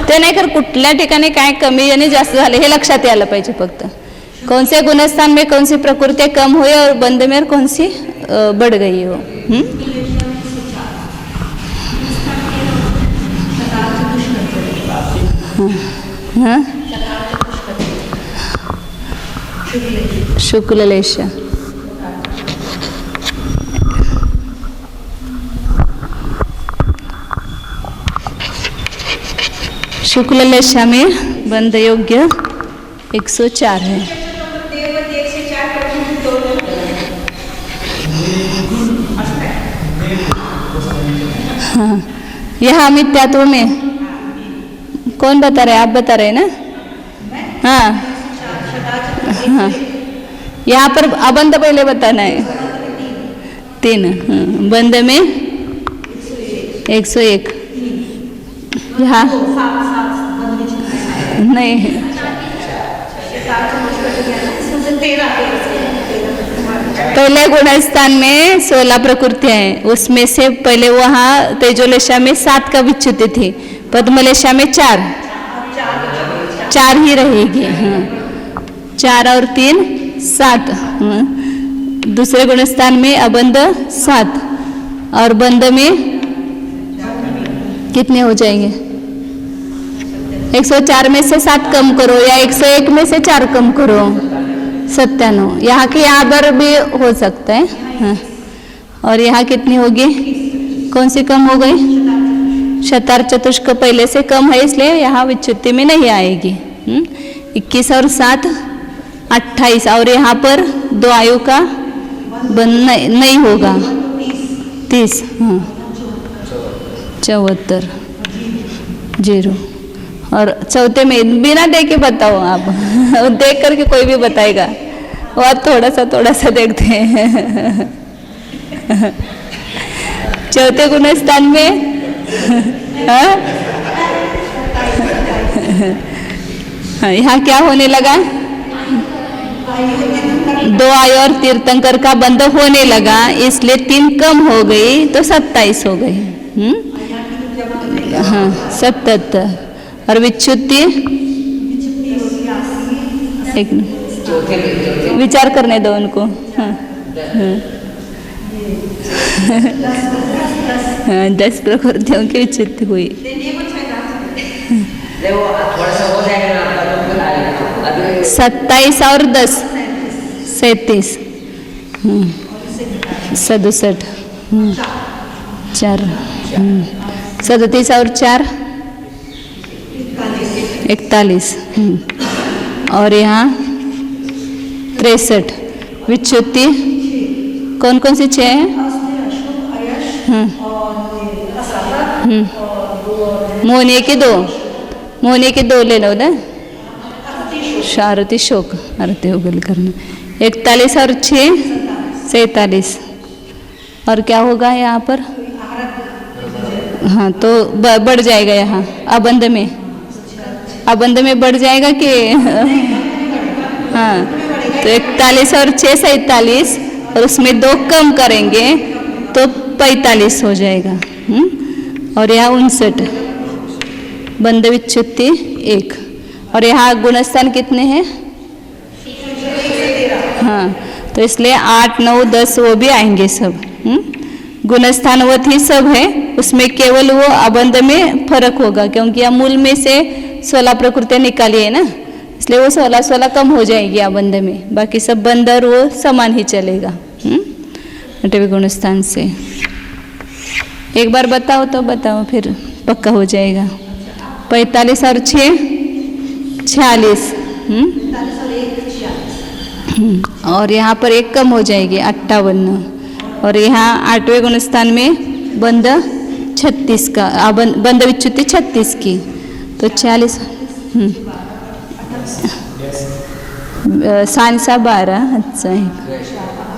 ते नाही कर कुठल्या ठिकाणी काय कमी आणि जास्त झाले हे लक्षात यायला पाहिजे फक्त। कौन से गुणस्थान में कौन सी प्रकृति कम हुई और बंध में कौन सी बढ़ गई हो। हाँ शुक्ललेश, शुक्ललेशा में बंध योग्य 104 है। हाँ यहाँ मिथ्यात्व में कौन बता रहे, आप बता रहे ना। हाँ हाँ यहाँ पर अबंध पहले बताना है 3, बंध में 101, यहाँ नहीं पहले गुणस्थान में 16 प्रकृतियां हैं, उसमें से पहले वहाँ तेजोलेशा में 7 का विच्छुत्ति थी, पद्मलेशा में 4 ही रहेगी। हाँ 4 और 3 7, दूसरे गुणस्थान में अबंध 7 और बंध में कितने हो जाएंगे। 104 में से 7 कम करो या 101 में से 4 कम करो, 97। यहाँ के यहाँ पर भी हो सकता है। हाँ और यहाँ कितनी होगी, कौन सी कम हो गई, शतार चतुष्क पहले से कम है, इसलिए यहाँ विच्छुत्ति में नहीं आएगी। 21 और 7 28 और यहाँ पर 2 आयु का बंध नहीं होगा, 30। हाँ 74 0 और चौथे में बिना देख के बताओ आप देख करके कोई भी बताएगा, वो आप थोड़ा सा देखते हैं। चौथे गुणस्थान में हाँ यहाँ क्या होने लगा, 2 आयु और तीर्थंकर का बंध होने लगा, इसलिए 3 कम हो गई तो 27 हो गई। हाँ 77 और विच्छुत्ति एक विचार करने दो उनको। हाँ 10 प्रकृतियों की विच्छुत्ति हुई। 27 और 10 37 67 4 37 और 4 41 और यहाँ 63 विच्छुत्ति कौन कौन सी 6 है। मोहनी के 2 ले लो ना, शारती शोक आरती हो गल करना। 41 और 6 47 और क्या होगा यहाँ पर। हाँ तो बढ़ जाएगा यहाँ अबंध में बढ़ जाएगा कि हाँ तो 41 और 6 47, और उसमें 2 कम करेंगे तो 45 हो जाएगा। और यहाँ 59, बंध विच्छुत्ति 1, और यहाँ गुणस्थान कितने हैं? हाँ, तो इसलिए 8 9 10 वो भी आएंगे सब। गुणस्थानवत ही सब है, उसमें केवल वो अबंध में फर्क होगा, क्योंकि यहाँ मूल में से 16 प्रकृतियाँ निकाली है ना, इसलिए वो 16 कम हो जाएगी अबंध में, बाकी सब बंध और वो समान ही चलेगा। अटवी गुणस्थान से एक बार बताओ तो बताओ, फिर पक्का हो जाएगा। 45 और 6 46, और यहाँ पर 1 कम हो जाएगी 58, और यहाँ 8वें गुणस्थान में बंध 36 का, बंध विच्छुत्ति 36 की, तो 40 सांसा 12, अच्छा है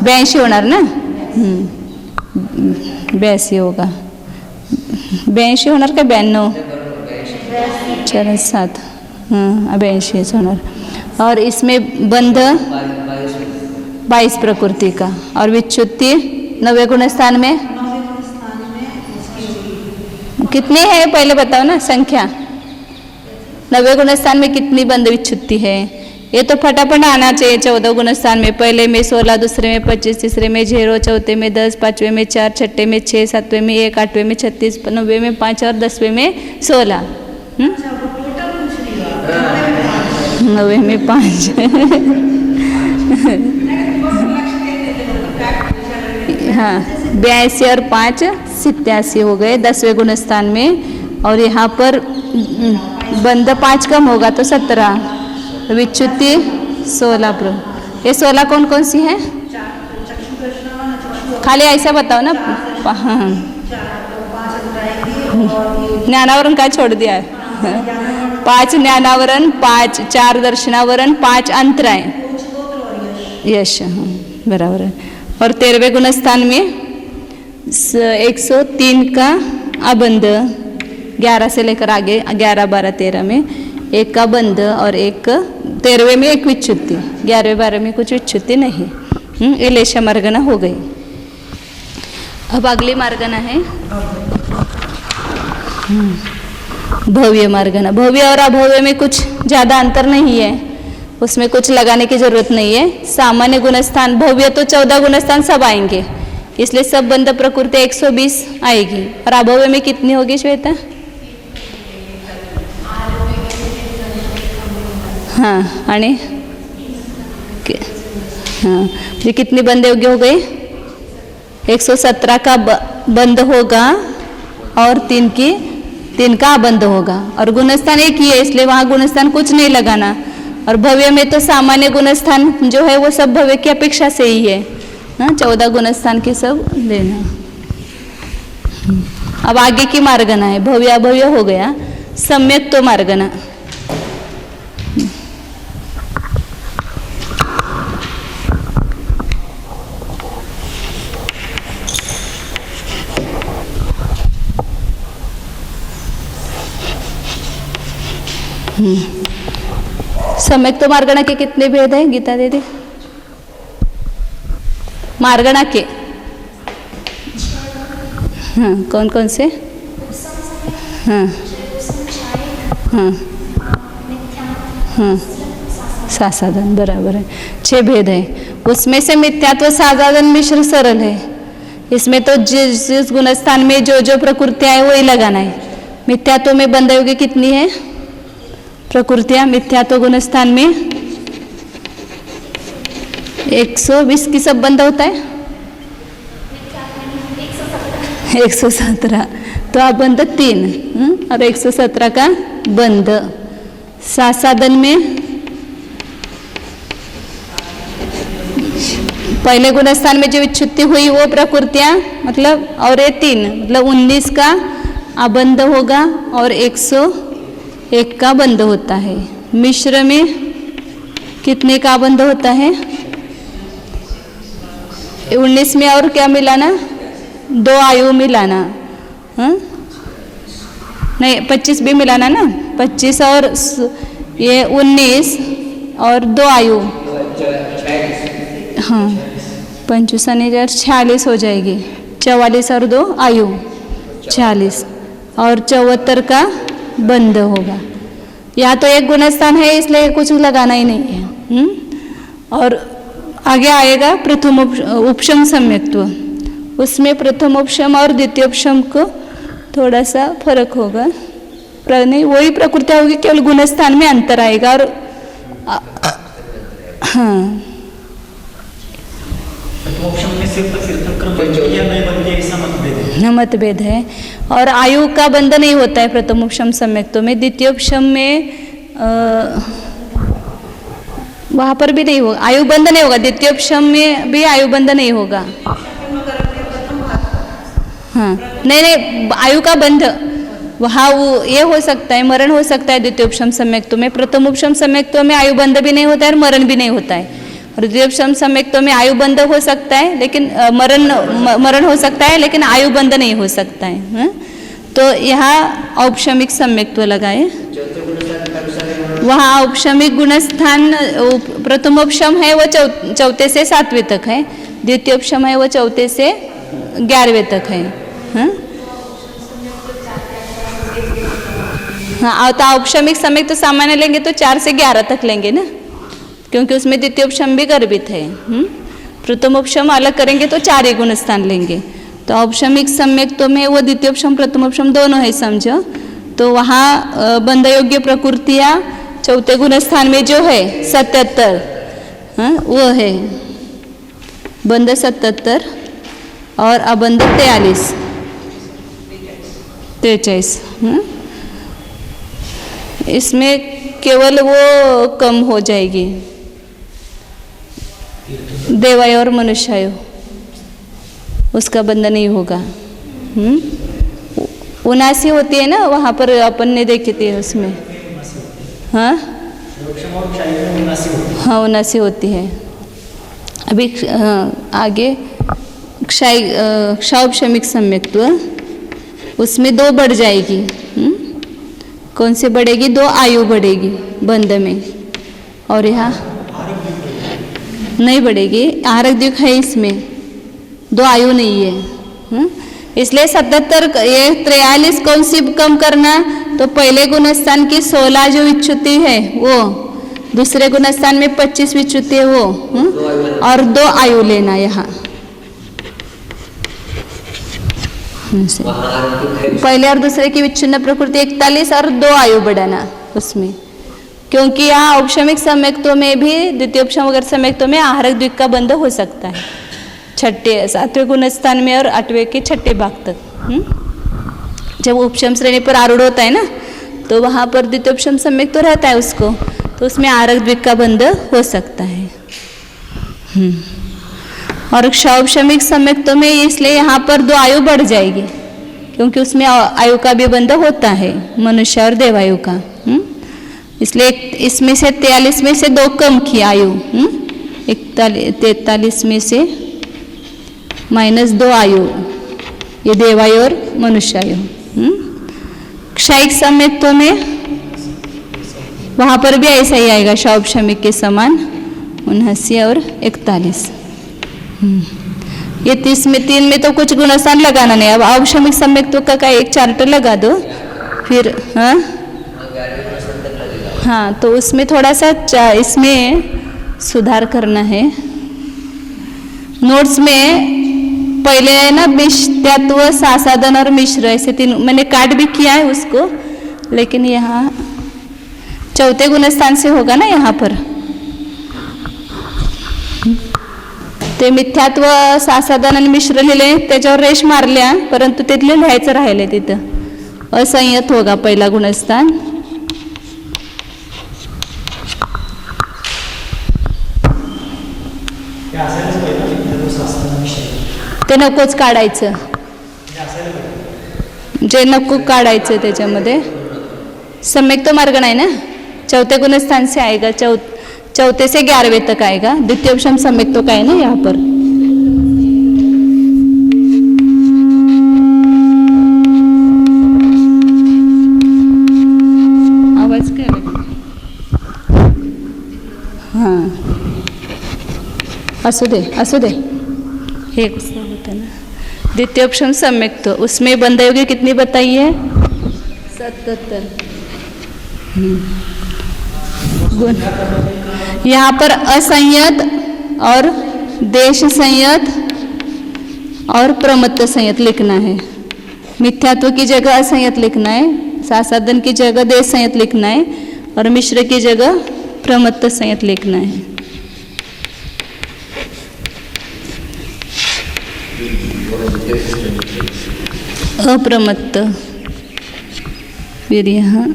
82 होणार ना, 82 होगा, 82 होणार का 92, 4 7, हाँ 82 होणार। और इसमें बंध 22 प्रकृति का, और विच्छुत्ति 9वें गुणस्थान में कितनी है पहले बताओ ना संख्या। 9वें गुणस्थान में कितनी बंध विच्छुत्ति है? ये तो फटाफट आना चाहिए। 14 गुणस्थान में पहले में 16, दूसरे में 25, तीसरे में 0, चौथे में 10, 5वें में 4, छठे में 6, 7वें में 1, 8वें में 36, 9वें में 5 और 10वें में 16। 9वें में 5 हाँ 82 और 5 87 हो गए 10वें गुणस्थान में, और यहाँ पर बंध 5 कम होगा तो 17, विच्छुत्ति 16। ये 16 कौन कौन सी हैं? खाली ऐसा बताओ ना। हाँ ज्ञानावरण का छोड़ दिया है? 5 ज्ञानावरण, 5 4 दर्शनावरण, 5 अंतराय, यश, हाँ बराबर है। और 13वें गुणस्थान में 103 का अबंध, 11 से लेकर आगे 11 12 13 में 1 का बंध, और 1 13वें में 1 विच्छुत्ति, 11वें 12 में कुछ विच्छुत्ति नहीं। ये लेशा मार्गना हो गई। अब अगली मार्गना है भव्य मार्गना। भव्य और अभव्य में कुछ ज़्यादा अंतर नहीं है, उसमें कुछ लगाने की जरूरत नहीं है। सामान्य गुणस्थान भव्य तो 14 गुणस्थान सब आएंगे, इसलिए सब बंध प्रकृति 120 आएगी। और अभव्य में कितनी होगी श्वेता? हाँ आणि हाँ ये कितनी बंद योग्य हो गई? 117 का बंद होगा और 3 का अबंध होगा, और गुणस्थान एक ही है, इसलिए वहाँ गुणस्थान कुछ नहीं लगाना। और भव्य में तो सामान्य गुणस्थान जो है वो सब भव्य की अपेक्षा से ही है। हाँ 14 गुणस्थान के सब लेना। अब आगे की मार्गना है, भव्य अभव्य हो गया, सम्यक तो मार्गना। सम्यक तो मार्गणा के कितने भेद हैं गीता दीदी? मार्गणा के हाँ कौन कौन से? हाँ हाँ हाँ सासाधन, बराबर है, 6 भेद है। उसमें से मिथ्यात्व साधारण मिश्र सरल है। इसमें तो जिस गुणस्थान में जो प्रकृतियाँ है वही लगाना है। मिथ्यात्व में बंध योग्य कितनी है प्रकृतियाँ? मिथ्यात्व गुणस्थान में 120 की सब बंध होता है, 117, तो आप बंध 3 और 117 का बंध। सासाधन में पहले गुणस्थान में जो विच्छुत्ति हुई वो प्रकृतियाँ मतलब, और ये 3 मतलब 19 का अबंध होगा और 101 का बंध होता है। मिश्र में कितने का बंध होता है? 19 में और क्या मिलाना? 2 आयु मिलाना, हाँ नहीं 25 भी मिलाना ना, 25 और ये 19 और 2 आयु हाँ 25 आणि 46 हो जाएगी, 44 और 2 आयु 46, और 74 का बंध होगा। यहाँ तो एक गुणस्थान है इसलिए कुछ लगाना ही नहीं है। और आगे आएगा प्रथम उपशम सम्यक्त्व, उसमें प्रथम उपशम और द्वितीय उपशम को थोड़ा सा फर्क होगा, नहीं वही प्रकृति होगी, केवल गुणस्थान में अंतर आएगा। और हाँ मतभेद है, और आयु का बंध नहीं होता है प्रथम उपशम सम्यक्त्व में। द्वितीय उपशम में वहाँ पर भी नहीं होगा, आयु बंध नहीं होगा, द्वितीय उपशम में भी आयु बंध नहीं होगा। हाँ नहीं आयु का बंध वहाँ वो ये हो सकता है, मरण हो सकता है द्वितीय उपशम सम्यक्त्व में। प्रथम उपशम सम्यक्त्व में आयु बंध भी नहीं होता है और मरण भी नहीं होता है। और द्वितीय उपशम सम्यक्त्व में आयु बंध हो सकता है लेकिन मरण हो सकता है लेकिन आयु बंध नहीं हो सकता है। तो यहाँ औपशमिक सम्यक्त्व लगाए, वहाँ औपशमिक गुणस्थान प्रथम उपशम है वो 4 से 7वें तक है, द्वितीय उपशम है वो 4 से 11वें तक है। हाँ तो औपशमिक सम्यक्त्व तो सामान्य लेंगे तो 4 से 11 तक लेंगे ना, क्योंकि उसमें द्वितीय उपशम भी गर्भित है। प्रथम उपशम अलग करेंगे तो 4 ही गुणस्थान लेंगे। तो औपशमिक सम्यक्त्व में वो द्वितीय उपशम प्रथम उपशम दोनों है समझो। तो वहाँ बंध योग्य प्रकृतियाँ 4थे गुणस्थान में जो है 77 वो है बंध 77 और अबंध 43। इसमें केवल वो कम हो जाएगी, देवायु और मनुष्यायु, उसका बंध नहीं होगा। 79 होती है ना, वहाँ पर अपन ने देखी थी उसमें। हाँ हाँ 79 होती है। अभी आगे क्षौपशमिक सम्यक्त्व, उसमें 2 बढ़ जाएगी। कौन से बढ़ेगी? 2 आयु बढ़ेगी बंध में, और यहाँ नहीं बढ़ेगी। आहारक द्विक है इसमें, 2 आयु नहीं है। इसलिए 77 ये 43 कौन सी कम करना? तो पहले गुणस्थान की 16 जो विच्युति है वो, दूसरे गुणस्थान में 25 विच्युति है वो, और 2 आयु लेना यहाँ। पहले और दूसरे की विच्छिन्न प्रकृति 41 और 2 आयु बढ़ाना उसमें, क्योंकि यहाँ औपशमिक सम्यक्त्व में भी द्वितीय उपशम वगैरह सम्यक्त्व में आहारक द्विक का बंध हो सकता है 7वें गुणस्थान में और 8वें के 6ठे भाग तक। जब उपशम श्रेणी पर आरूढ़ होता है ना, तो वहाँ पर द्वितीय उपशम सम्यक्त्व रहता है उसको, तो उसमें आहारक द्विक का बंध हो सकता है। और क्षौपशमिक सम्यक्त्व में इसलिए यहाँ पर 2 आयु बढ़ जाएगी, क्योंकि उसमें आयु का भी बंध होता है, मनुष्य और देवायु का। इसलिए इसमें से 43 में से 2 कम की आयु, 43 में से -2 आयु, ये देवायु और मनुष्यायु। क्षयिक सम्यक्त्व में वहाँ पर भी ऐसा ही आएगा, क्षौपशमिक के समान 79 और 41। ये 3 में तो कुछ गुणस्थान लगाना नहीं। अब औपशमिक सम्यक्त्व का एक चार्ट लगा दो फिर। हाँ तो उसमें थोड़ा सा इसमें सुधार करना है। नोट्स में पहले है ना मिश्रत्व, सासाधन और मिश्र, ऐसे 3 मैंने काट भी किया है उसको, लेकिन यहाँ 4थे गुणस्थान से होगा ना यहाँ पर। ते मिथ्यात्व, सासाधन आणि मिश्र लिहिले, त्याच्यावर रेष मारल्या, परंतु तिथले लिहायचं राहिले तिथं। असंयत होगा पहिला गुणस्थान। ते नकोच काढायचं, जे नको काढायचं त्याच्यामध्ये। सम्यक्त्व मार्ग नाही ना, 4थे गुणस्थान से आएगा, 4 से 11वें तक आएगा। द्वितीय उपशम सम्यक्त्व का है ना यहाँ पर। आवाज क्या लगा? हाँ असू दे हे कसं होतं ना, द्वितीयोपम सम्यक्त, उसमें बंध योगी कितनी बताई है? 77 गुण। यहाँ पर असंयत और देश संयत और प्रमत्त संयत लिखना है। मिथ्यात्व की जगह असंयत लिखना है, साधन की जगह देश संयत लिखना है और मिश्र की जगह प्रमत्त संयत लिखना है। अप्रमत्त, फिर यहाँ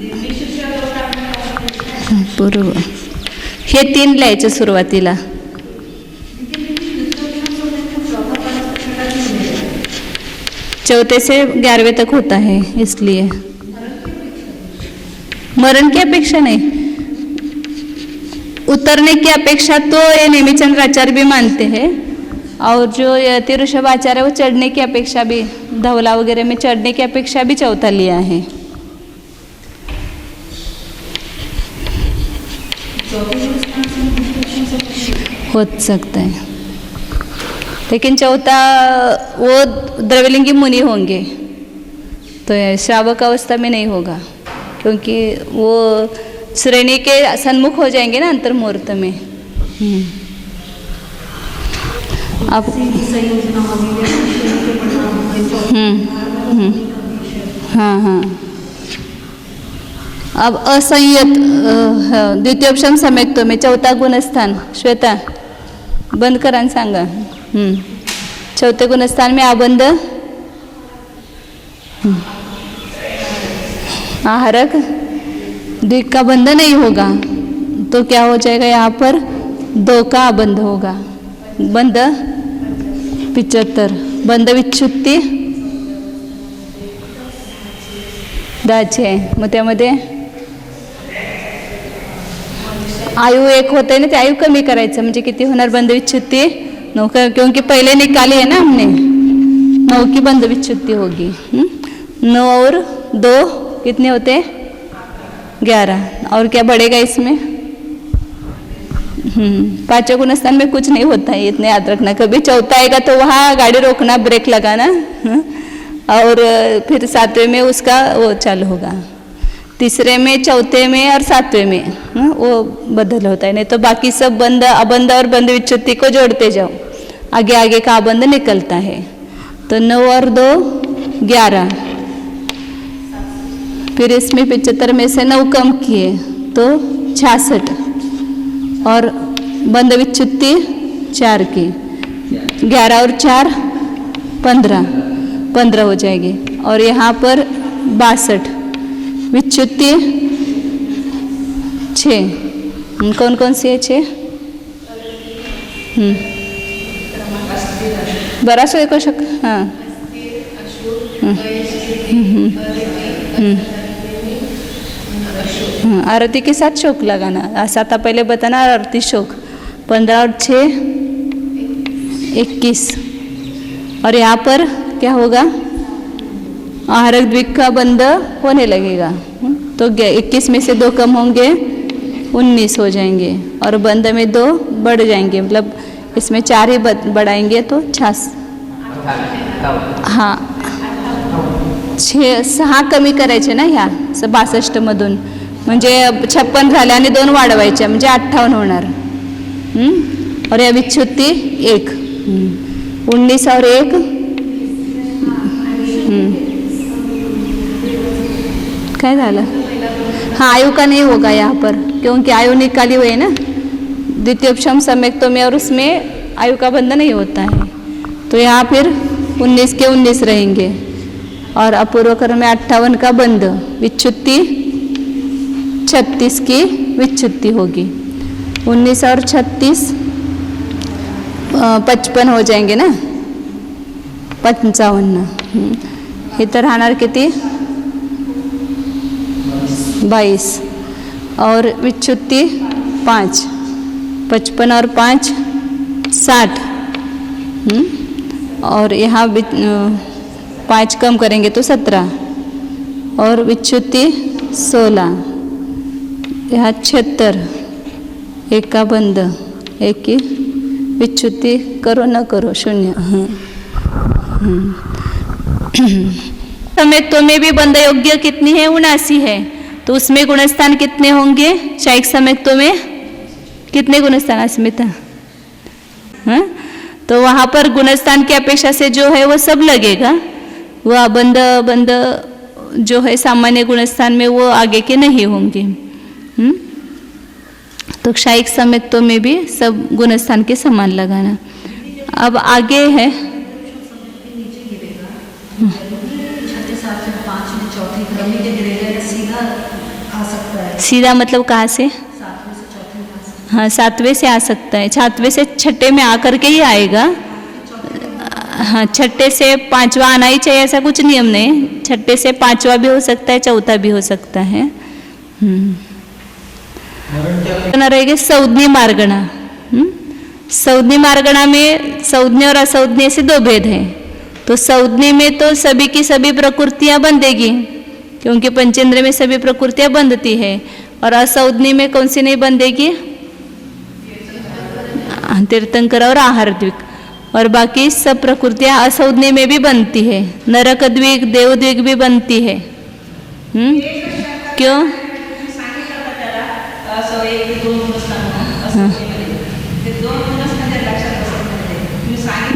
पूर्व, हे 3 लिहायचं सुरुवातीला। चौथे से 11वें तक होता है, इसलिए मरण की अपेक्षा नहीं, उतरने की अपेक्षा तो ये नेमिचंद्राचार्य भी मानते हैं, और जो यति ऋषभाचार्य वो चढ़ने की अपेक्षा भी, धवला वगैरह में चढ़ने की अपेक्षा भी चौथा लिया है। हो सकता है, लेकिन चौथा वो द्रव्यलिंगी मुनि होंगे, तो श्रावक अवस्था में नहीं होगा, क्योंकि वो श्रेणी के सन्मुख हो जाएंगे ना अंतर्मुहूर्त में। अब हाँ, अब असंयत द्वितीयोपम सम्यक्त में चौथा गुणस्थान, श्वेता बंद करा आणि सांगा। चौथे गुणस्थान में आबंध, आहारक, द्विक का बंध नहीं होगा, तो क्या हो जाएगा? यहाँ पर 2 का आबंध होगा। बंध 75, बंध विच्छुत्ती 10 आहे, मग त्यामध्ये आयु 1 होते ना, ते आयु कमी करायचं, म्हणजे किती होणार? बंध विच्छुत्ती 9, क्योंकि पहले निकाली है ना हमने, 9 की बंध विच्छुत्ती होगी। 9 और 2 कितने होते? 11, और क्या बढ़ेगा इसमें? 5 गुणस्थान में कुछ नहीं होता है, इतने याद रखना। कभी चौथा आएगा तो वहाँ गाड़ी रोकना, ब्रेक लगाना, और फिर 7वें में उसका वो चालू होगा, तीसरे में, चौथे में और 7वें में वो बदल होता है। नहीं तो बाकी सब बंध, अबंध और बंध विच्छुत्ती को जोड़ते जाओ, आगे आगे का अबंध निकलता है। तो 9 और 2 11, फिर इसमें 75 में से 9 कम किए तो 66, और बंध विच्छुत्ती 4 की, 11 और 4 15 हो जाएगी, और यहाँ पर 62, विच्छुत्ती 6, कौन कौन सी है? 6 बरास को शक, हाँ, आरती के साथ शोक लगाना, ऐसा था पहले बताना, आरती शोक 15 और 6 21, और यहाँ पर क्या होगा? आहारक द्विक का बंध होने लगेगा, तो 21 में से 2 कम होंगे, 19 हो जाएंगे, और बंध में 2 बढ़ जाएंगे, मतलब इसमें 4 ही बढ़ाएंगे तो 6, हाँ 6 कमी करायचे ना ह्या 62 मधून, म्हणजे 56 झाले आणि 2 वाढवायचे, म्हणजे 58 होणार। और या विच्छुत्ती 1, 19 और 1 क्या झाला? हाँ, आयु का नहीं होगा यहाँ पर, क्योंकि आयु निकाली हुई है ना द्वितीयोपम सम्यक्तों में, और उसमें आयु का बंध नहीं होता है, तो यहाँ फिर 19 के 19 रहेंगे, और अपूर्व कर्म में 58 का बंध, विच्छुत्ती 36 की विच्छुत्ती होगी, 19 और 36 55 हो जाएंगे ना, 55, इतर राहणार किती? 22, और विच्छुत्ती 5, 55 और 5 60, और यहाँ 5 कम करेंगे तो 17, और विच्छुत्ती 16, यहाँ 76, 1 का बंध, 1 की विच्युति करो न करो, शून्य। सम्यक्त्व में भी बंध योग्य कितनी है? 79 है। तो उसमें गुणस्थान कितने होंगे? शायिक सम्यक्त्व में कितने गुणस्थान? अस्मिता। हाँ, तो वहाँ पर गुणस्थान की अपेक्षा से जो है वो सब लगेगा। वह बंध जो है सामान्य गुणस्थान में वो आगे के नहीं होंगे। तो क्षायिक सम्यक्त्व में भी सब गुणस्थान के समान लगाना। अब आगे है सीधा, मतलब कहाँ से? हाँ, 7वें से आ सकता है। 7वें से 6ठे में आकर के ही आएगा। हाँ, 6ठे से 5वां आना ही चाहिए, ऐसा कुछ नियम नहीं। 6ठे से 5वां भी हो सकता है, 4था भी हो सकता है। रहेगा संज्ञा मार्गणा। संज्ञा मार्गणा में संज्ञा और असंज्ञा से 2 भेद हैं। तो संज्ञा में तो सभी की सभी प्रकृतियां बंधेगी, क्योंकि पंचेंद्र में सभी प्रकृतियां बंधती है। और असंज्ञा में कौन सी नहीं बंधेगी? तीर्थंकर और आहार द्विक। और बाकी सब प्रकृतियां असंज्ञा में भी बनती है। नरक द्विक, देव द्विक भी बनती है। क्यों?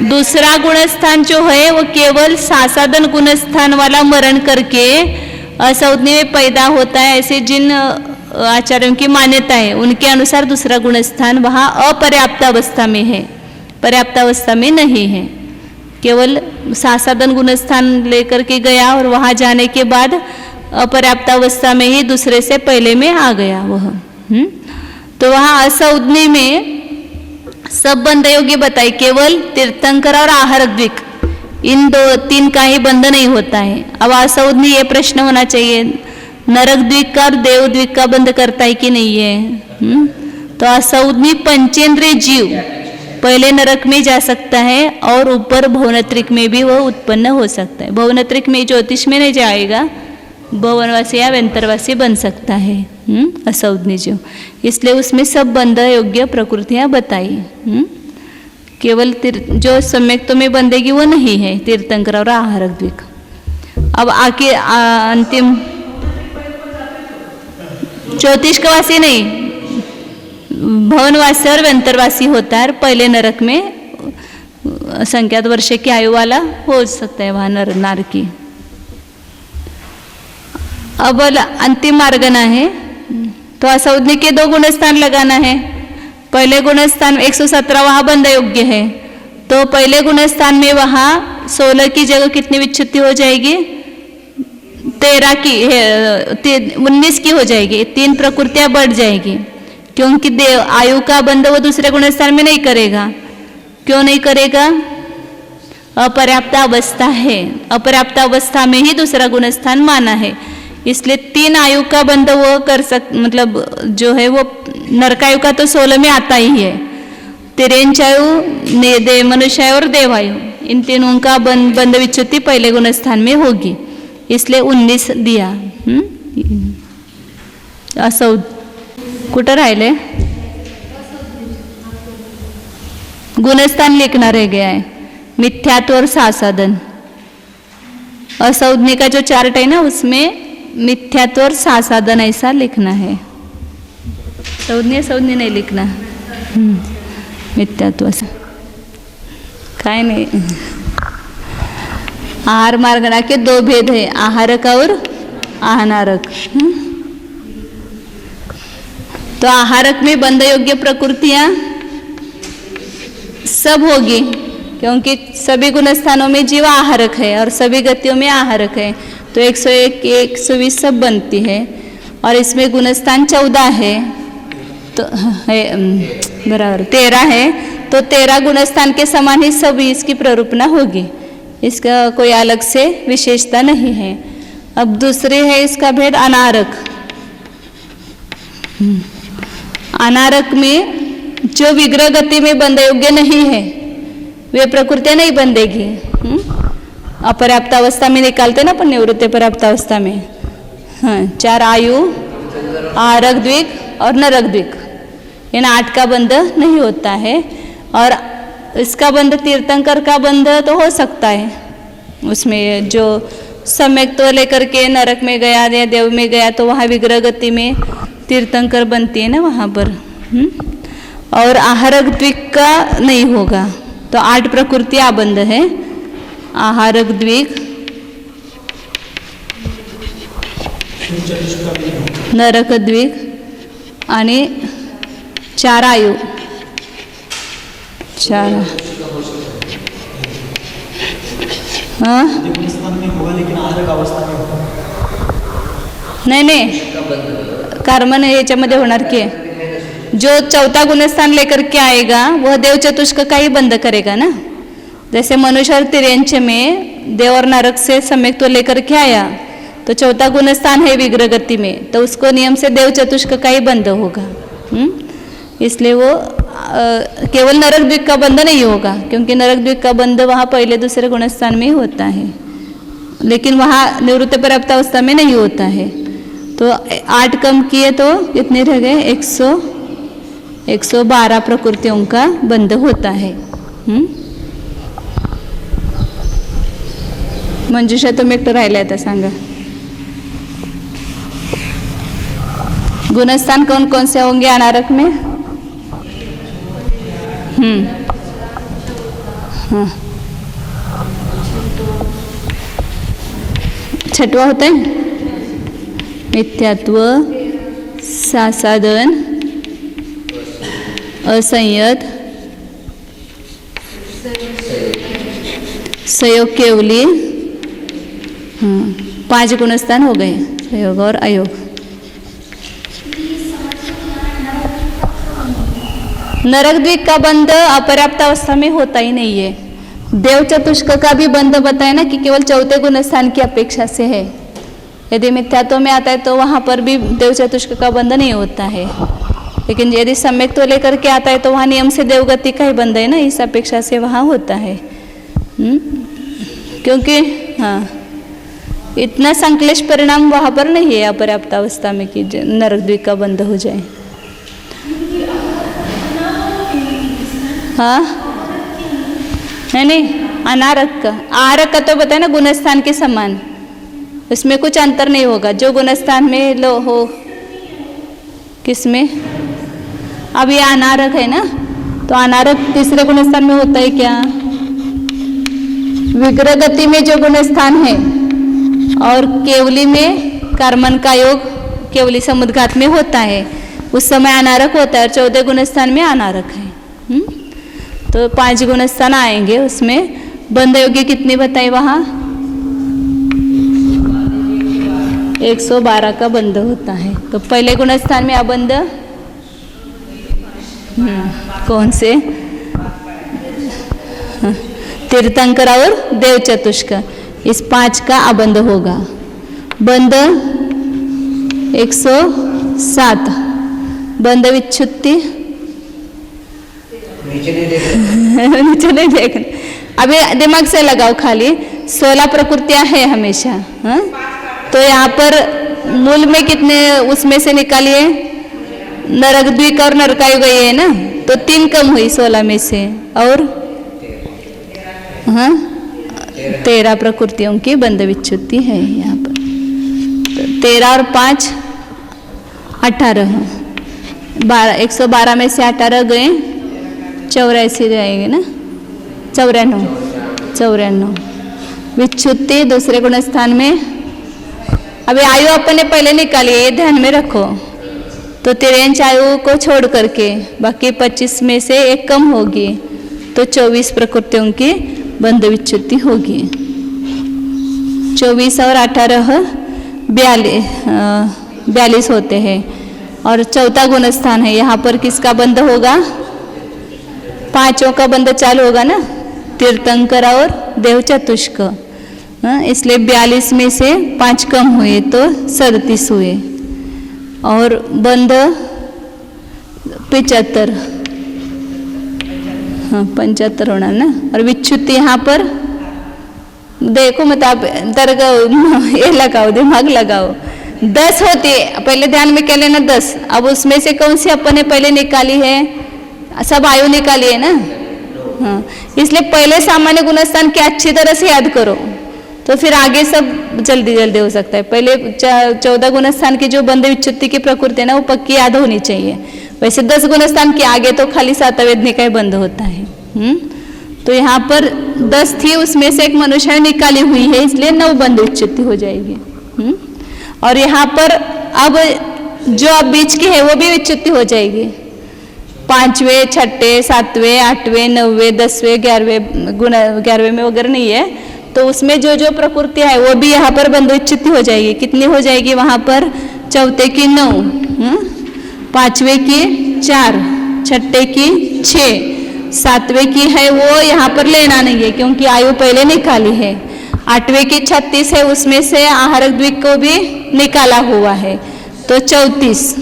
दूसरा गुणस्थान जो है वो केवल सासादन गुणस्थान वाला मरण करके असंज्ञा में पैदा होता है, ऐसे जिन आचार्यों की मान्यता है उनके अनुसार दूसरा गुणस्थान वहाँ अपर्याप्त अवस्था में है, पर्याप्त अवस्था में नहीं है। केवल सासादन गुणस्थान लेकर के गया और वहाँ जाने के बाद अपर्याप्त अवस्था में ही दूसरे से पहले में आ गया वह। तो वहाँ असंज्ञा में सब बंध योग्य बताए, केवल तीर्थंकर और आहार द्विक, इन 2-3 का ही बंध नहीं होता है। अब असंज्ञा ये प्रश्न होना चाहिए, नरक द्विक का और देव द्विक का बंध करता है कि नहीं है? तो असंज्ञा पंचेंद्रिय जीव पहले नरक में जा सकता है और ऊपर भवनत्रिक में भी वह उत्पन्न हो सकता है। भवनत्रिक में ज्योतिष में नहीं जाएगा, भवनवासी या व्यंतरवासी बन सकता है असंज्ञा जीव। इसलिए उसमें सब बंध योग्य प्रकृतियां बताई। केवल जो सम्यक्त्व में बंधेगी वो नहीं है, तीर्थंकर और आहारक द्विक। अब आके अंतिम ज्योतिषवासी नहीं, भवनवासी और व्यंतरवासी होता है। पहले नरक में संख्यात वर्ष की आयु वाला हो सकता है वहाँ नर नार की। अब अंतिम मार्गना है, तो असंज्ञा के 2 गुणस्थान लगाना है। पहले गुणस्थान 117 वहाँ बंध योग्य है, तो पहले गुणस्थान में वहाँ 16 की जगह कितनी विच्छुत्ति हो जाएगी? 13 की 19 की हो जाएगी। 3 प्रकृतियां बढ़ जाएगी, क्योंकि देव आयु का बंध वो दूसरे गुणस्थान में नहीं करेगा। क्यों नहीं करेगा? अपर्याप्त अवस्था है, अपर्याप्त अवस्था में ही दूसरा गुणस्थान माना है। इसलिए 3 आयु का बंध वो कर मतलब जो है वो नरकायु का तो 16 में आता ही है। 13 आयु, मनुष्य और देवायु, इन तीनों का बंध विच्युति पहले गुणस्थान में होगी, इसलिए 19 दिया। कुठं राहिले? गुणस्थान लिखना रह गया है, मिथ्यात्व और सासादन। असंज्ञा का जो चार्ट है ना उसमें मिथ्यात्व और सासादन ऐसा लिखना है। संज्ञा नहीं लिखना, मिथ्यात्व से काय नहीं। आहार मार्गणा के 2 भेद है, आहारक और आहानारक। तो आहारक में बंध योग्य प्रकृतियां सब होगी, क्योंकि सभी गुणस्थानों में जीव आहारक है और सभी गतियों में आहारक है। तो 101, 120 सब बनती है, और इसमें गुणस्थान 14 है, तो है बराबर 13 है। तो 13 गुणस्थान के समान ही सभी इसकी प्ररूपणा होगी, इसका कोई अलग से विशेषता नहीं है। अब दूसरे है इसका भेद अनारक। अनारक में जो विग्रह गति में बंध योग्य नहीं है वे प्रकृतियां नहीं बंधेगी। अपर्याप्त अवस्था में निकालते ना अपन निवृत्ति पर्याप्त अवस्था में। हाँ, 4 आयु, आहारक द्विक और नरक द्विक, इन 8 का बंध नहीं होता है। और इसका बंध तीर्थंकर का बंध तो हो सकता है, उसमें जो सम्यक तो लेकर के नरक में गया या देव में गया तो वहाँ विग्रह गति में तीर्थंकर बनती है ना वहाँ पर। और आहारक द्विक का नहीं होगा, तो 8 प्रकृति आबंध है, आहारक द्विक, नरक द्विक आणि 4 आयु, 4 हाँ
में होगा लेकिन आहारक अवस्था में होगा।
नहीं कर्मन याच्यामध्ये होणार की जो 4था गुणस्थान लेकर के आएगा वह देव चतुष्क का ही बंद करेगा ना। जैसे मनुष्य और तिर्यंच में देव और नरक से सम्यक तो लेकर के आया तो 4था गुणस्थान है विग्रह गति में, तो उसको नियम से देव चतुष्क का ही बंद होगा। इसलिए वो केवल नरक द्विक का बंध नहीं होगा, क्योंकि नरक द्विक का बंध वहाँ पहले दूसरे गुणस्थान में ही होता है, लेकिन वहाँ निवृत्त पर्याप्त अवस्था में नहीं होता है। तो 8 कम किए तो कितने रह गए, 112 प्रकृतियों का बंध होता है। मंजुषा तुम्ही एकटं राहिलं आता सांगा, गुणस्थान कौन कौन से होंगे अनारक में? हाँ, 6वां होता है मिथ्यात्व, सासादन, असंयत, संयोग केवली। 5 गुणस्थान हो गए, संयोग और अयोग। नरक द्विक का बंध अपर्याप्त अवस्था में होता ही नहीं है। देव चतुष्क का भी बंध बताया ना कि केवल 4थे गुणस्थान की अपेक्षा से है। यदि मिथ्यात्व में आता है तो वहाँ पर भी देव चतुष्क का बंध नहीं होता है, लेकिन यदि सम्यक तो लेकर के आता है तो वहाँ नियम से देवगति का ही बंध है ना, इस अपेक्षा से वहाँ होता है। क्योंकि हाँ, इतना संक्लेश परिणाम वहाँ पर नहीं है अपर्याप्त अवस्था में कि नरक द्विक का बंध हो जाए। हाँ नहीं अनारक का, आहारक का तो बताए ना गुणस्थान के समान, इसमें कुछ अंतर नहीं होगा। जो गुणस्थान में लो हो, किसमें? अब ये अनारक है ना, तो अनारक तीसरे गुणस्थान में होता है क्या? विग्रह गति में जो गुणस्थान है और केवली में कर्मन का योग केवली समुद्घात में होता है, उस समय अनारक होता है और 14 गुणस्थान में अनारक है। तो 5 गुणस्थान आएंगे, उसमें बंध योग्य कितनी बताई वहाँ? 112 का बंध होता है। तो पहले गुणस्थान में अबंध कौन से? तीर्थंकर और देव चतुष्क, इस 5 का अबंध होगा। बंध 107, बंध विच्छुत्ति नीचे नहीं देखना, अभी दिमाग से लगाओ खाली। 16 प्रकृतियां हैं हमेशा। हाँ, तो यहाँ पर मूल में कितने उसमें से निकालिए? नरक द्विक और नरकायु गई है ना, तो 3 कम हुई 16 में से, और हाँ 13 प्रकृतियों की बंध विच्छुत्ति है यहाँ पर। तो 13 और 5 18, 112 में से 18 गए, 84 रहेंगे ना, 94 विच्छुत्ति दूसरे गुणस्थान में। अभी आयु अपने पहले निकालिए, ये ध्यान में रखो। तो 23 आयु को छोड़ करके बाकी 25 में से 1 कम होगी, तो 24 प्रकृतियों की बंध विच्छुत्ति होगी। 24 और 18 42 होते हैं। और 4था गुणस्थान है, यहाँ पर किसका बंध होगा? 5 का बंध चालू होगा ना, तीर्थंकर और देव चतुष्क। इसलिए 42 में से 5 कम हुए तो 37 हुए, और बंध 75, हाँ 75 होना ना। और विच्छुत्ति यहाँ पर देखो, मतलब दर्ग ये लगाओ, दिमाग लगाओ। 10 होती है, पहले ध्यान में क्या लेना 10। अब उसमें से कौन सी अपन ने पहले निकाली है? सब आयु निकाली है ना, हाँ, इसलिए पहले सामान्य गुणस्थान की अच्छी तरह से याद करो, तो फिर आगे सब जल्दी जल्दी हो सकता है। पहले 14 गुणस्थान की जो बंध विच्युत्ति की प्रकृति है ना, वो पक्की याद होनी चाहिए। वैसे 10 गुणस्थान के आगे तो खाली सातवेदनी का ही बंध होता है। तो यहाँ पर 10 थी, उसमें से एक मनुष्य निकाली हुई है, इसलिए 9 बंध विच्युत्ति हो जाएगी। और यहाँ पर अब जो अब बीच की है वो भी विच्युत्ति हो जाएगी। 5वें, 6ठे, 7वें, 8वें, 9वें, 10वें, 11वें में वगैरह नहीं है, तो उसमें जो जो प्रकृति है वो भी यहाँ पर बंध विच्युत्ति हो जाएगी। कितनी हो जाएगी वहाँ पर? चौथे की 9, 5वें की 4, 6ठे की 6, 7वें की है वो यहाँ पर लेना नहीं है क्योंकि आयु पहले निकाली है। 8वें की 36 है, उसमें से आहारक द्विक को भी निकाला हुआ है, तो 34।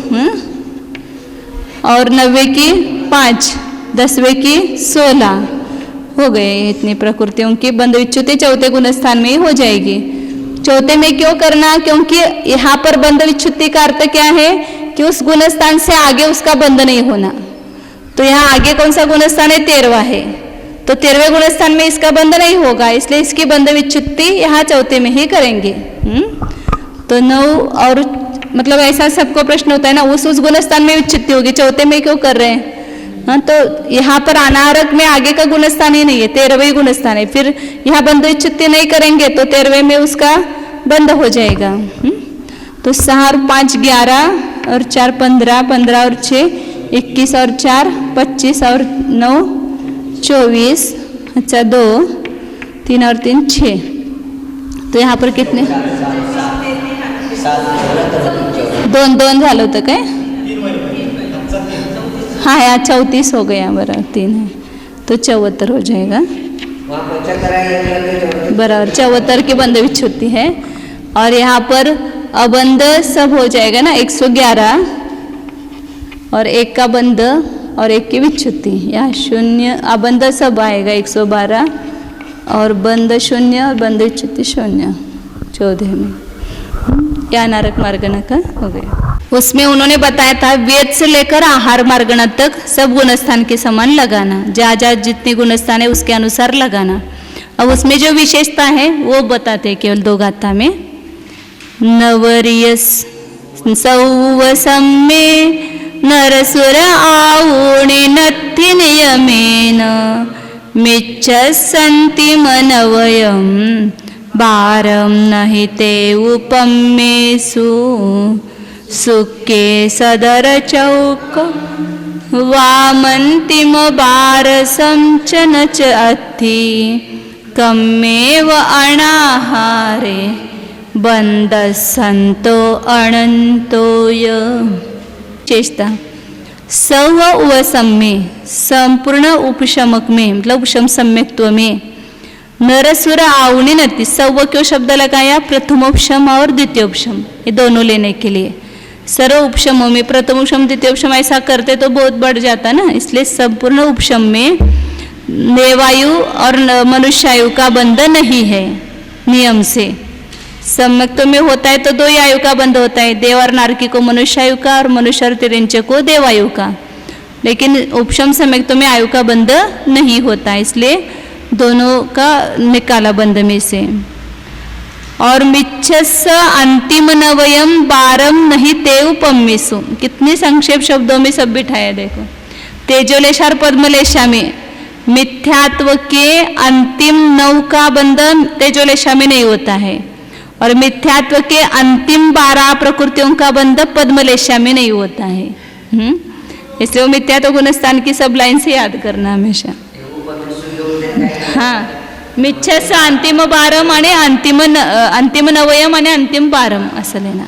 और 9वें की 5, 10वें की 16 हो गए। इतनी प्रकृतियों की बंध विच्युत्ति चौथे गुणस्थान में ही हो जाएगी। चौथे में क्यों करना? क्योंकि यहाँ पर बंध विच्युत्ति का अर्थ क्या है कि उस गुणस्थान से आगे उसका बंध नहीं होना। तो यहाँ आगे कौन सा गुणस्थान है? 13वां है, तो 13वें गुणस्थान में इसका बंध नहीं होगा, इसलिए इसकी बंध विच्युत्ति यहाँ चौथे में ही करेंगे। तो 9 और मतलब ऐसा सबको प्रश्न होता है ना, उस गुणस्थान में विच्युत्ति होगी, चौथे में क्यों कर रहे हैं? हाँ, तो यहाँ पर अनारक में आगे का गुणस्थान ही नहीं है, 13वें गुणस्थान है, फिर यहाँ बंध विच्युत्ति नहीं करेंगे तो 13वें में उसका बंध हो जाएगा। तो 4 और 5 11 और 4 15, 15 और 6 21 और 4 25 और 9 24, अच्छा 2, 3 और 3 6, तो यहाँ पर कितने? 2 झालं होतं काय? हाँ, यहाँ 34 हो गया, बराबर 3 है, तो 74 हो जाएगा। बराबर 74 की बंध विच्युत्ति है। और यहाँ पर अबंध सब हो जाएगा ना, 111 और 1 का बंध और 1 की विच्युत्ति। यहाँ 0 अबंध सब आएगा 112 और बंध 0 और बंध विच्युत्ति 0 14 में। या नारक मार्गण का हो गया। उसमें उन्होंने बताया था वेद से लेकर आहार मार्गण तक सब गुणस्थान के समान लगाना, जहाँ जहाँ जितनी गुणस्थान है उसके अनुसार लगाना। अब उसमें जो विशेषता है वो बताते हैं केवल 2 गाथा में। नवरियस सौवसम्मे नरसुर आऊणे नत्थि नियमेन मिच्छसन्ति मनवयं भारं नहि ते उपम्येषु सुखे सदर चौक वामन्तिम बारसं च न च अत्थि कम्मेव अनाहारे बंधसंतो अनंतोय। चेष्टा सव उपसम्मे संपूर्ण उपशमक में, मतलब उपशम सम्यक्त्व में नरसुर आवनी नति। सव क्यों शब्द लगाया? प्रथमोपशम और द्वितीयोपशम, ये दोनों लेने के लिए। सर्व उपशमों में प्रथम उपशम द्वितीय उपशम ऐसा करते तो बहुत बढ़ जाता ना, इसलिए संपूर्ण उपशम में देवायु और मनुष्यायु का बंध नहीं है नियम से। सम्यक्त्व में होता है तो 2 ही आयु का बंध होता है, देव और नारकी को मनुष्यायु का और मनुष्य और तिरंच को देवायु का। लेकिन उपशम सम्यक्त्व में आयु का बंध नहीं होता, इसलिए दोनों का निकाला बंध में से। और मिच्छस अंतिम नवयम बारम नहीं ते उपम्येषु, कितने संक्षेप शब्दों में सब बिठाया देखो। तेजोलेशा और पद्मलेशा में मिथ्यात्व के अंतिम 9 का बंध तेजोलेशा में नहीं होता है, और मिथ्यात्व के अंतिम 12 प्रकृतियों का बंध पद्मलेशा में नहीं होता है। इसलिए वो मिथ्यात्व गुणस्थान की सब लाइन से याद करना हमेशा। हाँ, मिच्छस अंतिम 12 आणि अंतिम नवयम आणि अंतिम 12 असं लेना।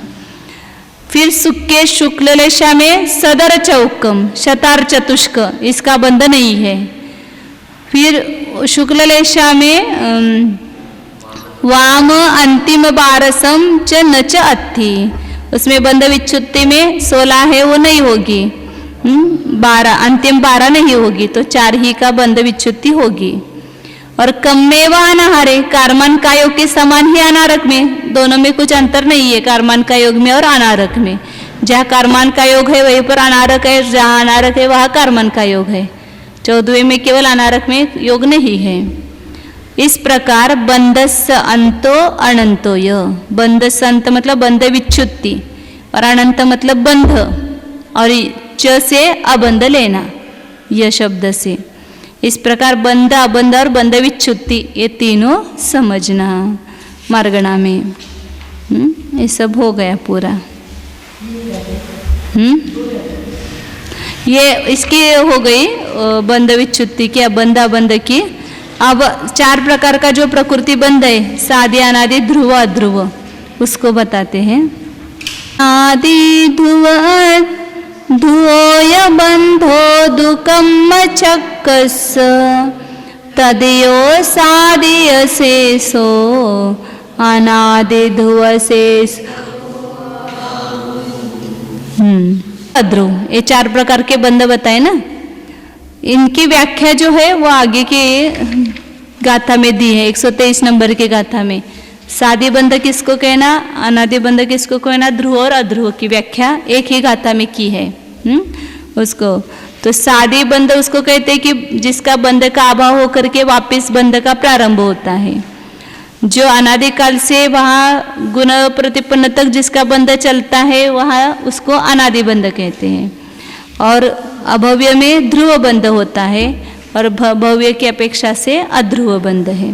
फिर सुक्के शुक्ललेशा में सदर चौकम शतार चतुष्क, इसका बंध नहीं है। फिर शुक्ललेशा में वाम अंतिम 12 च न च अत्थि, उसमें बंध विच्युत्ति में 16 है वो नहीं होगी, 12 अंतिम 12 नहीं होगी, तो 4 ही का बंध विच्युत्ति होगी। और कम्मेव अनाहारे, कारमान का योग के समान ही अनारक में, दोनों में कुछ अंतर नहीं है कारमान का योग में और अनारक में। जहाँ कारमान का योग है वहीं पर अनारक है, जहाँ अनारक है वहाँ कारमान का योग है। 14वें में केवल अनारक में योग नहीं है। इस प्रकार बंधस्य अंतो अनंतो य, बंधस्य अंत मतलब बंध विच्छुत्ति और अनंत मतलब बंध और च से अबंध लेना यह शब्द से। इस प्रकार बंध अबंध और बंध विच्छुत्ति ये तीनों समझना मार्गणा में। ये सब हो गया पूरा। ये इसकी हो गई बंध विच्छुत्ति की, अबंध अबंध की। अब 4 प्रकार का जो प्रकृति बंध है, सादि अनादि ध्रुव अध्रुव, उसको बताते हैं। आदि ध्रुव ध्रुवोय बंधो दुकम्म चक्कस तदयो सादिय शेषो अनादि ध्रुव शेष। अध्रुव, ये 4 प्रकार के बंध बताए ना। इनकी व्याख्या जो है वो आगे के गाथा में दी है, 123 नंबर के गाथा में। सादी बंध किसको कहना, अनादि बंध किसको कहना, ध्रुव और अध्रुव की व्याख्या एक ही गाथा में की है। उसको तो सादी बंध उसको कहते हैं कि जिसका बंध का अभाव होकर के वापिस बंध का प्रारंभ होता है। जो अनादिकाल से वहाँ गुण प्रतिपन्न तक जिसका बंध चलता है वहाँ उसको अनादि बंध कहते हैं। और अभव्य में ध्रुव बंध होता है और भव्य की अपेक्षा से अध्रुव बंध है।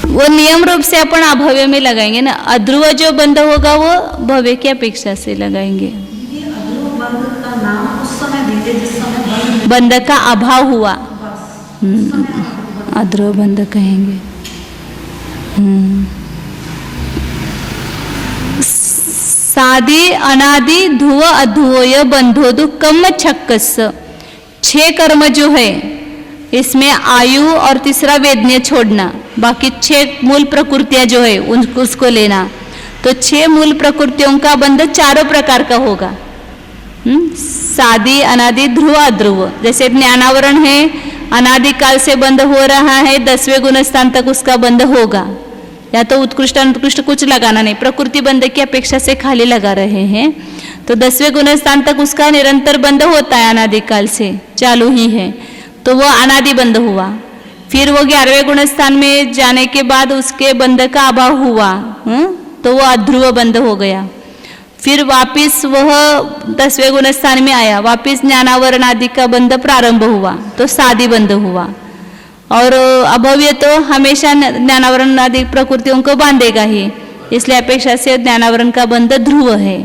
वो नियम रूप से अपन अभव्य में लगाएंगे ना, अध्रुव जो बंध होगा वो भव्य की अपेक्षा से लगाएंगे। बंध का अभाव हुआ, अध्रुव बंध कहेंगे। सादि अनादि ध्रुव अध्रुवय बंधो दुक्कम छक्कस। 6 कर्म जो है इसमें आयु और तीसरा वेदनीय छोड़ना, बाकी 6 मूल प्रकृतियां जो है उसको लेना। तो 6 मूल प्रकृतियों का बंध 4 प्रकार का होगा। सादि अनादि ध्रुव अध्रुव, जैसे ज्ञानावरण है अनादिकाल से बंध हो रहा है, 10वें गुण स्थान तक उसका बंध होगा। या तो उत्कृष्ट अनुत्कृष्ट कुछ लगाना नहीं, प्रकृति बंध की अपेक्षा से खाली लगा रहे हैं तो 10वें गुण स्थान तक उसका निरंतर बंध होता है, अनादिकाल से चालू ही है, तो वो अनादि बंध हुआ। फिर वो 11वें गुण स्थान में जाने के बाद उसके बंध का अभाव हुआ, तो वो अध्रुव बंध हो गया। फिर वापिस वह 10वें गुण स्थान में आया, वापिस ज्ञानावरण आदि का बंध प्रारंभ हुआ तो सादि बंध हुआ। और अभव्य तो हमेशा ज्ञानावरण आदि प्रकृतियों को बांधेगा ही, इसलिए अपेक्षा से ज्ञानावरण का बंध ध्रुव है।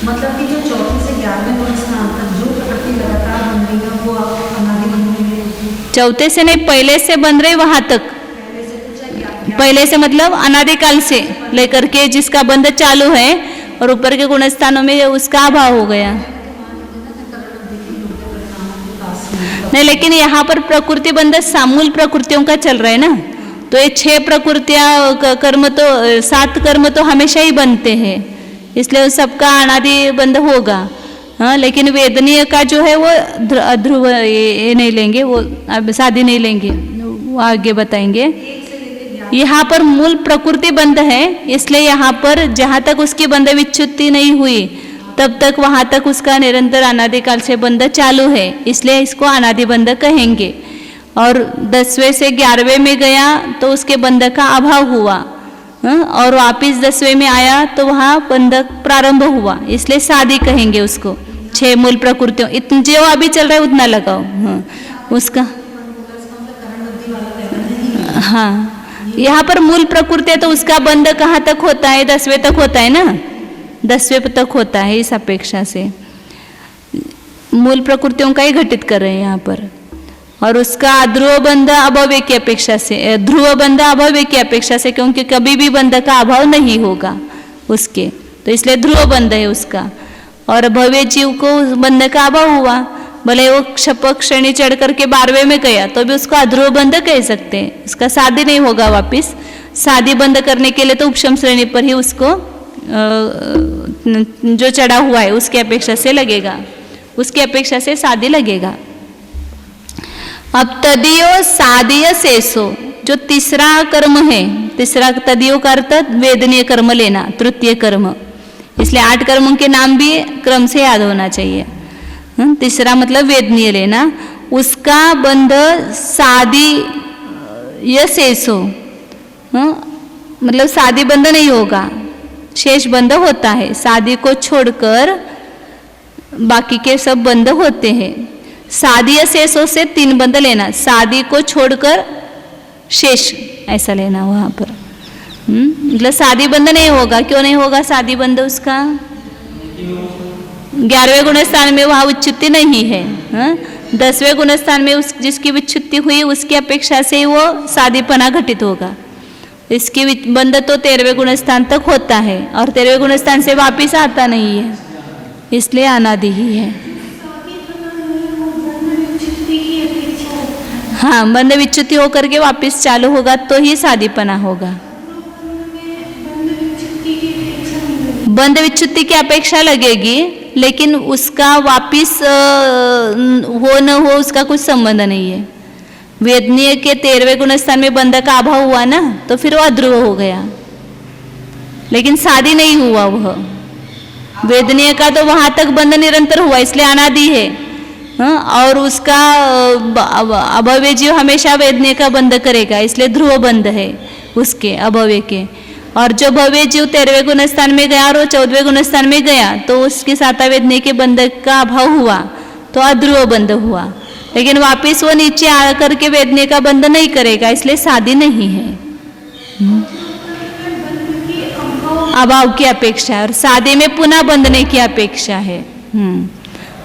मतलब कि जो 4 से 11वें गुण स्थान तक जो प्रकृति लगातार बन रही है वो अनादि बन रही है।
4 से नहीं, पहले से बन रहे वहां तक। पहले से मतलब अनादिकाल से लेकर के जिसका बंध चालू है और ऊपर के गुण स्थानों में उसका अभाव हो गया। नहीं, लेकिन यहाँ पर प्रकृति बंध सामूल प्रकृतियों का चल रहा है ना, तो ये 6 प्रकृतियां कर्म तो 7 कर्म तो हमेशा ही बनते हैं, इसलिए सबका अनादि बंध होगा। हाँ, लेकिन वेदनीय का जो है वो अध्रुव ये नहीं लेंगे, वो अब सादी नहीं लेंगे, वो आगे बताएंगे। यहाँ पर मूल प्रकृति बंध है, इसलिए यहाँ पर जहाँ तक उसकी बंध विच्छुत्ति नहीं हुई तब तक वहाँ तक उसका निरंतर अनादिकाल से बंध चालू है, इसलिए इसको अनादि बंध कहेंगे। और 10वें से 11वें में गया तो उसके बंध का अभाव हुआ, और वापिस 10वें में आया तो वहाँ बंधक प्रारंभ हुआ, इसलिए सादी कहेंगे उसको। 6 मूल प्रकृतियों इतने जो अभी चल रहा है उतना लगाओ। उसका हाँ, यहाँ पर मूल प्रकृति है तो उसका बंध कहाँ तक होता है, 10वें तक होता है ना, 10वें तक होता है। इस अपेक्षा से मूल प्रकृतियों का ही घटित कर रहे हैं यहाँ पर। और उसका ध्रुव बंध अभव्य की अपेक्षा से, ध्रुव बंध अभव्य की अपेक्षा से, क्योंकि कभी भी बंध का अभाव नहीं होगा उसके, तो इसलिए ध्रुव बंध है उसका। और भव्य जीव को बंध का अभाव हुआ, भले वो क्षपक श्रेणी चढ़ करके 12वें में गया तो भी उसको अध्रुव बंध कह सकते हैं, उसका सादी नहीं होगा। वापिस सादी बंध करने के लिए तो उपशम श्रेणी पर ही उसको जो चढ़ा हुआ है उसकी अपेक्षा से लगेगा, उसकी अपेक्षा से सादी लगेगा। अब तदीयो सादीय शेषो, जो तीसरा कर्म है, तीसरा तदीयों का अर्थ वेदनीय कर्म लेना, तृतीय कर्म, इसलिए 8 कर्मों के नाम भी क्रम से याद होना चाहिए। तीसरा मतलब वेदनीय लेना, उसका बंध शादी या शेष हो, मतलब शादी बंध नहीं होगा, शेष बंध होता है। शादी को छोड़कर बाकी के सब बंध होते हैं। शादी या शेषों से 3 बंध लेना, शादी को छोड़कर शेष ऐसा लेना वहाँ पर। मतलब शादी बंध नहीं होगा, क्यों नहीं होगा शादी बंध उसका? 11वें गुणस्थान में वहाँ उच्चुति नहीं है। 10वें गुणस्थान में उस जिसकी विच्छुत्ति हुई उसकी अपेक्षा से वो शादीपना घटित होगा। इसकी बंध तो 13वें गुणस्थान तक होता है और 13वें गुणस्थान से वापिस आता नहीं है, इसलिए अनादि ही है। हाँ, बंध विच्युति होकर के वापिस चालू होगा तो ही शादीपना होगा। बंध विच्युति की अपेक्षा लगेगी, लेकिन उसका वापिस हो न हो उसका कुछ संबंध नहीं है। वेदनीय के 13वें गुणस्थान में बंध का अभाव हुआ ना, तो फिर वो अध्रुव हो गया, लेकिन शादी नहीं हुआ। वह वेदनीय का तो वहां तक बंध निरंतर हुआ, इसलिए अनादि है। और उसका अभव्य जीव हमेशा वेदनीय का बंध करेगा, इसलिए ध्रुव बंध है उसके अभव्य के। और जो भव्य जीव 13वें गुणस्थान में गया और वो 14वें गुणस्थान में गया, तो उसके साता वेदनीय के बंध का अभाव हुआ, तो अध्रुव बंध हुआ। लेकिन वापिस वो नीचे आकर के वेदनीय का बंध नहीं करेगा, इसलिए शादी नहीं है। अभाव की अपेक्षा, और शादी में पुनः बंधने की अपेक्षा है।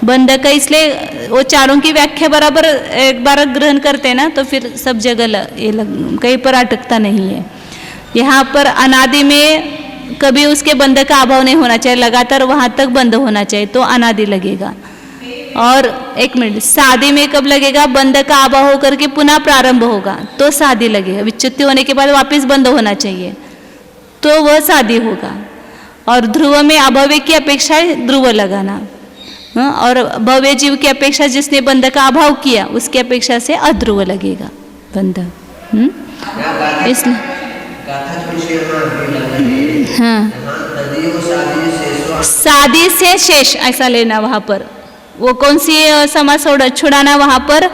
बंध का, इसलिए वो चारों की व्याख्या बराबर एक बार ग्रहण करते ना, तो फिर सब जगह कहीं पर अटकता नहीं है। यहाँ पर अनादि में कभी उसके बंध का अभाव नहीं होना चाहिए, लगातार वहाँ तक बंध होना चाहिए, तो अनादि लगेगा। और एक मिनट, शादी में कब लगेगा? बंध का अभाव होकर के पुनः प्रारंभ होगा तो शादी लगेगा। विच्युति होने के बाद वापस बंद होना चाहिए तो वह शादी होगा। और ध्रुव में अभव्य की अपेक्षा ध्रुव लगाना, और भव्य जीव की अपेक्षा जिसने बंध का अभाव किया उसकी अपेक्षा से अध्रुव लगेगा बंध। इसलिए हाँ, शादी से शेष ऐसा लेना। वहाँ पर वो कौन सी समास छुड़ाना? वहाँ पर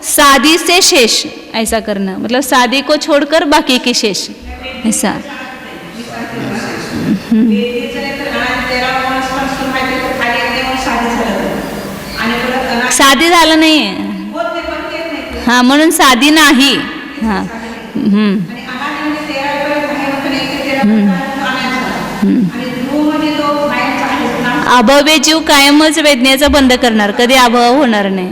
शादी से शेष ऐसा करना, मतलब शादी को छोड़कर बाकी के शेष ऐसा। शादी झालं नाही आहे, हाँ म्हणून शादी नाही। हाँ, अभव्य जीव कायमच वेदनेचा बंद करणार, कधी अभाव होणार नाही।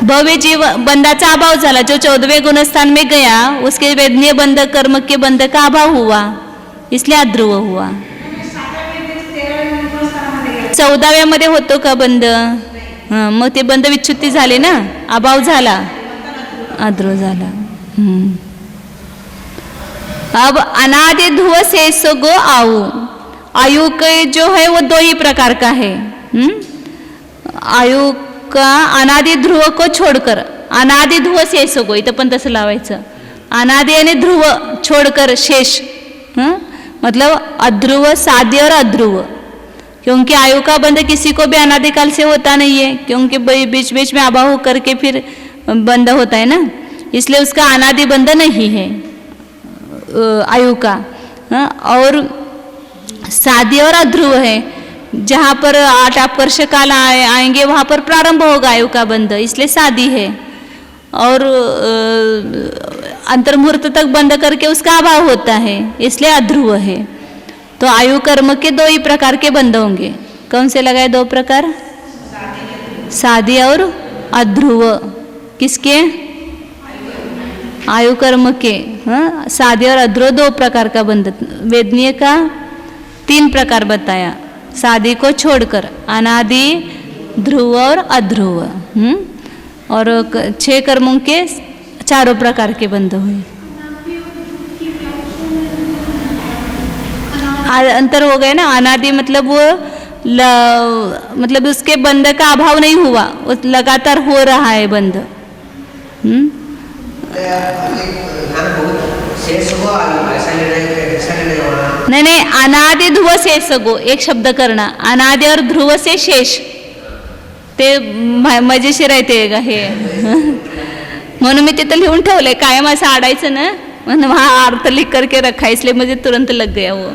भव्य जीव बंधाचा अभाव झाला, जो 14वें गुणस्थान में गया उसके वेदनीय बंध कर्म के बंध का अभाव हुआ, इसलिए अध्रुव हुआ। 14व्या मध्ये होतो का बंध? हाँ, मग ते बंध विच्छुत्ती झाले ना, अभाव झाला, अध्रुव झाला। अब अनादि ध्रुव शेष गो आयु। आयु के जो है वो 2 ही प्रकार का है। आयु का अनादि ध्रुव को छोड़कर, अनादि ध्रुव शेष गो, इथं पण तसं लावायचं, अनादि आणि ध्रुव छोड़कर शेष, मतलब अध्रुव, शादी और अध्रुव। क्योंकि आयु का बंध किसी को भी अनादिकाल से होता नहीं है, क्योंकि बीच बीच में अभाव होकर के फिर बंध होता है ना, इसलिए उसका अनादि बंध नहीं है आयु का। और शादी और अध्रुव है, जहाँ पर 8 अपवर्ष काल आएंगे वहाँ पर प्रारंभ होगा आयु का बंध, इसलिए शादी है। और अंतर्मुहूर्त तक बंद करके उसका अभाव होता है, इसलिए अध्रुव है। तो आयु कर्म के 2 ही प्रकार के बंध होंगे। कौन से लगाए 2 प्रकार? शादी और अध्रुव। किसके? आयु कर्म के। हाँ, शादी और अध्रुव 2 प्रकार का बंध। वेदनीय का 3 प्रकार बताया, शादी को छोड़कर अनादि, ध्रुव और अध्रुव। और 6 कर्मों के 4 प्रकार के बंध हुए। अंतर हो गए ना, अनादि मतलब वो मतलब उसके बंध का अभाव नहीं हुआ, वो लगातार हो रहा है बंध। नहीं नहीं, अनादि ध्रुव शेष गो एक शब्द करना, अनादि और ध्रुव से शेष, ते मजेशीर आहे ते का हे. म्हणून मी तिथं लिहून ठेवलंय, कायम असं आडायचं ना, म्हणून वहाँ अर्थ लिख करके रखा, इसलिए मुझे तुरंत लग गया वो.